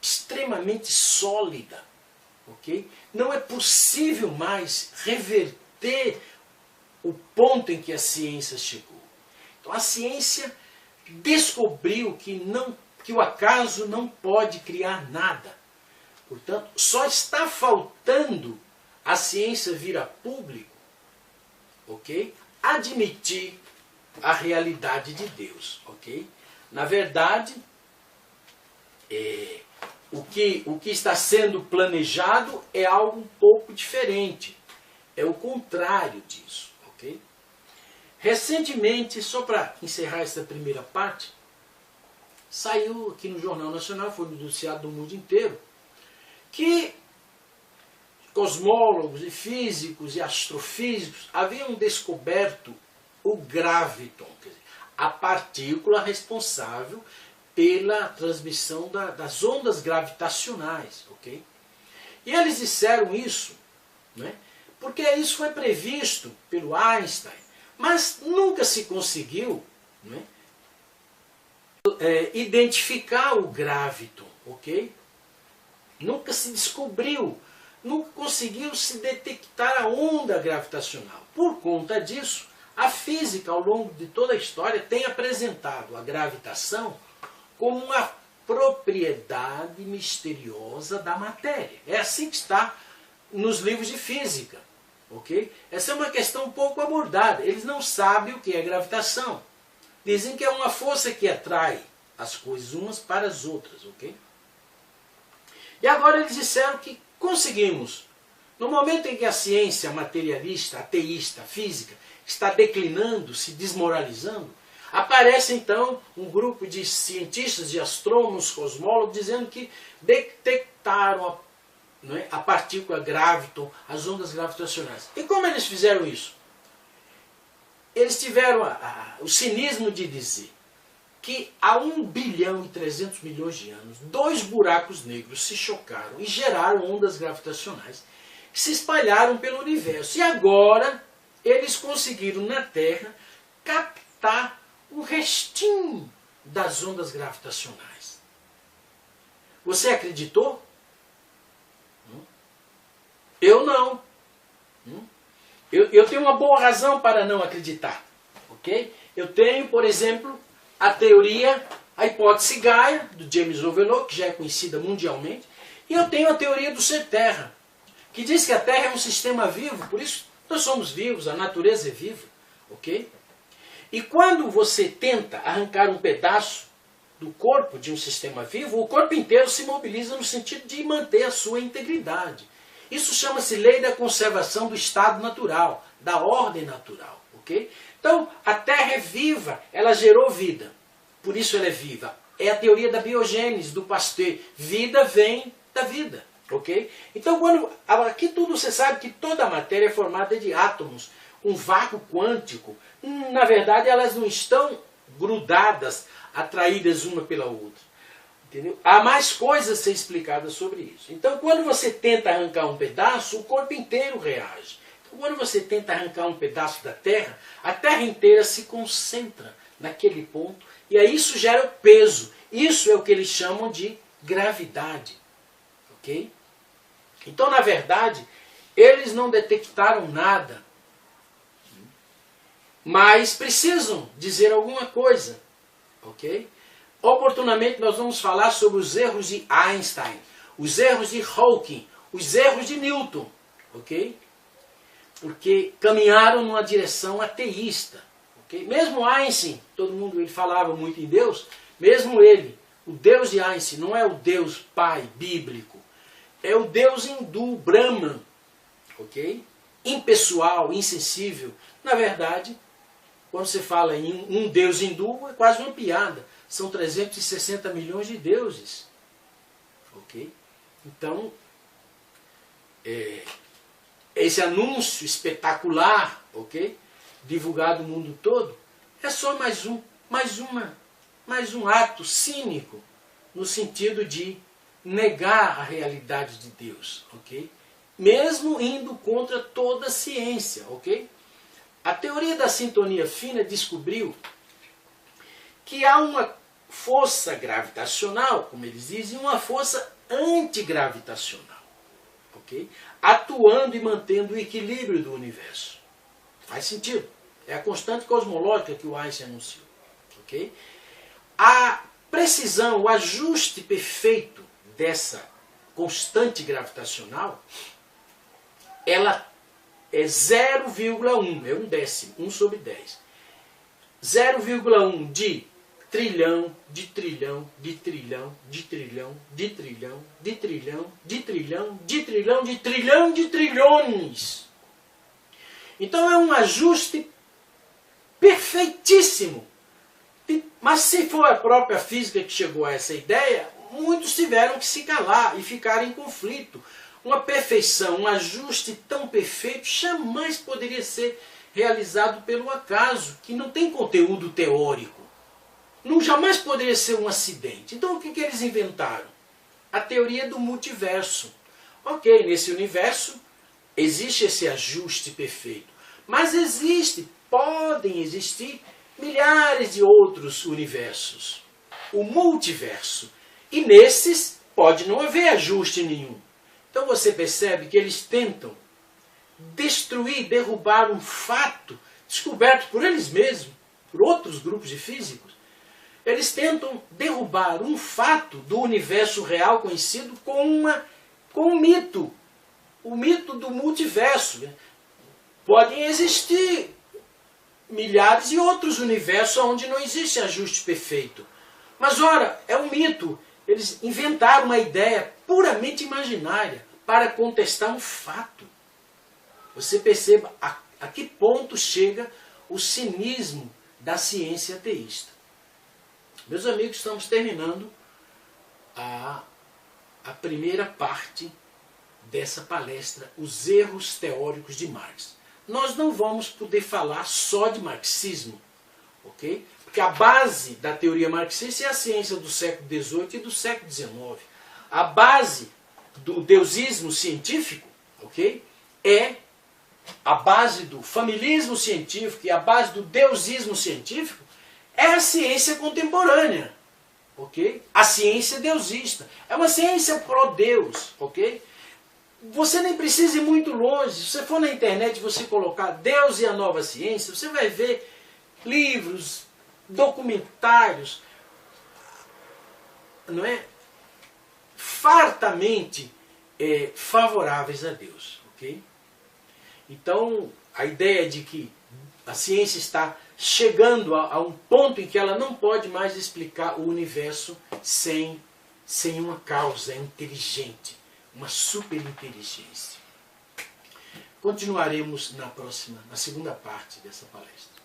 extremamente sólida. Okay? Não é possível mais reverter o ponto em que a ciência chegou. Então a ciência descobriu que o acaso não pode criar nada. Portanto, só está faltando a ciência vir a público, ok? Admitir a realidade de Deus, ok? Na verdade, o que está sendo planejado é algo um pouco diferente. É o contrário disso, ok? Recentemente, só para encerrar essa primeira parte, saiu aqui no Jornal Nacional, foi noticiado no mundo inteiro, que cosmólogos e físicos e astrofísicos haviam descoberto o graviton, quer dizer, a partícula responsável pela transmissão das ondas gravitacionais, ok? E eles disseram isso, né, porque isso foi previsto pelo Einstein, mas nunca se conseguiu, né, identificar o graviton, ok? Nunca se descobriu, nunca conseguiu se detectar a onda gravitacional. Por conta disso, a física, ao longo de toda a história, tem apresentado a gravitação como uma propriedade misteriosa da matéria. É assim que está nos livros de física. Okay? Essa é uma questão um pouco abordada. Eles não sabem o que é gravitação. Dizem que é uma força que atrai as coisas umas para as outras. Okay? E agora eles disseram que conseguimos. No momento em que a ciência materialista, ateísta, física, está declinando, se desmoralizando, aparece então um grupo de cientistas, de astrônomos, cosmólogos, dizendo que detectaram a partícula graviton, as ondas gravitacionais. E como eles fizeram isso? Eles tiveram o cinismo de dizer que há 1 bilhão e 300 milhões de anos, 2 buracos negros se chocaram e geraram ondas gravitacionais que se espalharam pelo universo. E agora eles conseguiram na Terra captar um restinho das ondas gravitacionais. Você acreditou? Eu não. Eu tenho uma boa razão para não acreditar. Ok? Eu tenho, por exemplo, a teoria, a hipótese Gaia, do James Lovelock, que já é conhecida mundialmente, e eu tenho a teoria do ser Terra, que diz que a Terra é um sistema vivo, por isso nós somos vivos, a natureza é viva. Ok? E quando você tenta arrancar um pedaço do corpo de um sistema vivo, o corpo inteiro se mobiliza no sentido de manter a sua integridade. Isso chama-se lei da conservação do estado natural, da ordem natural. Okay? Então, a Terra é viva, ela gerou vida. Por isso ela é viva. É a teoria da biogênese, do Pasteur. Vida vem da vida. Okay? Então, aqui tudo você sabe que toda a matéria é formada de átomos. Um vácuo quântico. Na verdade, elas não estão grudadas, atraídas uma pela outra. Entendeu? Há mais coisas a ser explicadas sobre isso. Então, quando você tenta arrancar um pedaço, o corpo inteiro reage. Então, quando você tenta arrancar um pedaço da Terra, a Terra inteira se concentra naquele ponto, e aí isso gera o peso. Isso é o que eles chamam de gravidade. Ok? Então, na verdade, eles não detectaram nada, mas precisam dizer alguma coisa. Ok? Oportunamente nós vamos falar sobre os erros de Einstein, os erros de Hawking, os erros de Newton, ok? Porque caminharam numa direção ateísta, ok? Mesmo Einstein, todo mundo ele falava muito em Deus, mesmo ele, o Deus de Einstein não é o Deus Pai bíblico, é o Deus hindu, Brahman, ok? Impessoal, insensível. Na verdade, quando você fala em um Deus hindu, é quase uma piada. São 360 milhões de deuses. Ok? Então, esse anúncio espetacular, ok? Divulgado no mundo todo, é só mais uma mas um ato cínico no sentido de negar a realidade de Deus, ok? Mesmo indo contra toda a ciência, ok? A teoria da sintonia fina descobriu que há uma força gravitacional, como eles dizem, e uma força antigravitacional, ok? Atuando e mantendo o equilíbrio do universo. Faz sentido. É a constante cosmológica que o Einstein anunciou, ok? A precisão, o ajuste perfeito dessa constante gravitacional, ela é 0,1, é um décimo, 1 sobre 10. 0,1 de trilhão, de trilhão, de trilhão, de trilhão, de trilhão, de trilhão, de trilhão, de trilhão, de trilhão de trilhões. Então é um ajuste perfeitíssimo. Mas se for a própria física que chegou a essa ideia, muitos tiveram que se calar e ficar em conflito. Uma perfeição, um ajuste tão perfeito jamais poderia ser realizado pelo acaso, que não tem conteúdo teórico. Não jamais poderia ser um acidente. Então o que eles inventaram? A teoria do multiverso. Ok, nesse universo existe esse ajuste perfeito. Mas podem existir milhares de outros universos. O multiverso. E nesses pode não haver ajuste nenhum. Então você percebe que eles tentam destruir, derrubar um fato descoberto por eles mesmos, por outros grupos de físicos. Eles tentam derrubar um fato do universo real conhecido com um mito. O mito do multiverso. Podem existir milhares de outros universos onde não existe ajuste perfeito. Mas, ora, é um mito. Eles inventaram uma ideia puramente imaginária para contestar um fato. Você perceba a que ponto chega o cinismo da ciência ateísta. Meus amigos, estamos terminando a primeira parte dessa palestra, Os Erros Teóricos de Marx. Nós não vamos poder falar só de marxismo, ok? Porque a base da teoria marxista é a ciência do século XVIII e do século XIX. A base do deusismo científico, ok? É a base do familismo científico e a base do deusismo científico é a ciência contemporânea, ok? A ciência deusista. É uma ciência pró-Deus, ok? Você nem precisa ir muito longe. Se você for na internet e você colocar Deus e a Nova Ciência, você vai ver livros, documentários, não é? Fartamente favoráveis a Deus, ok? Então, a ideia de que a ciência está chegando a um ponto em que ela não pode mais explicar o universo sem uma causa inteligente, uma superinteligência. Continuaremos na segunda parte dessa palestra.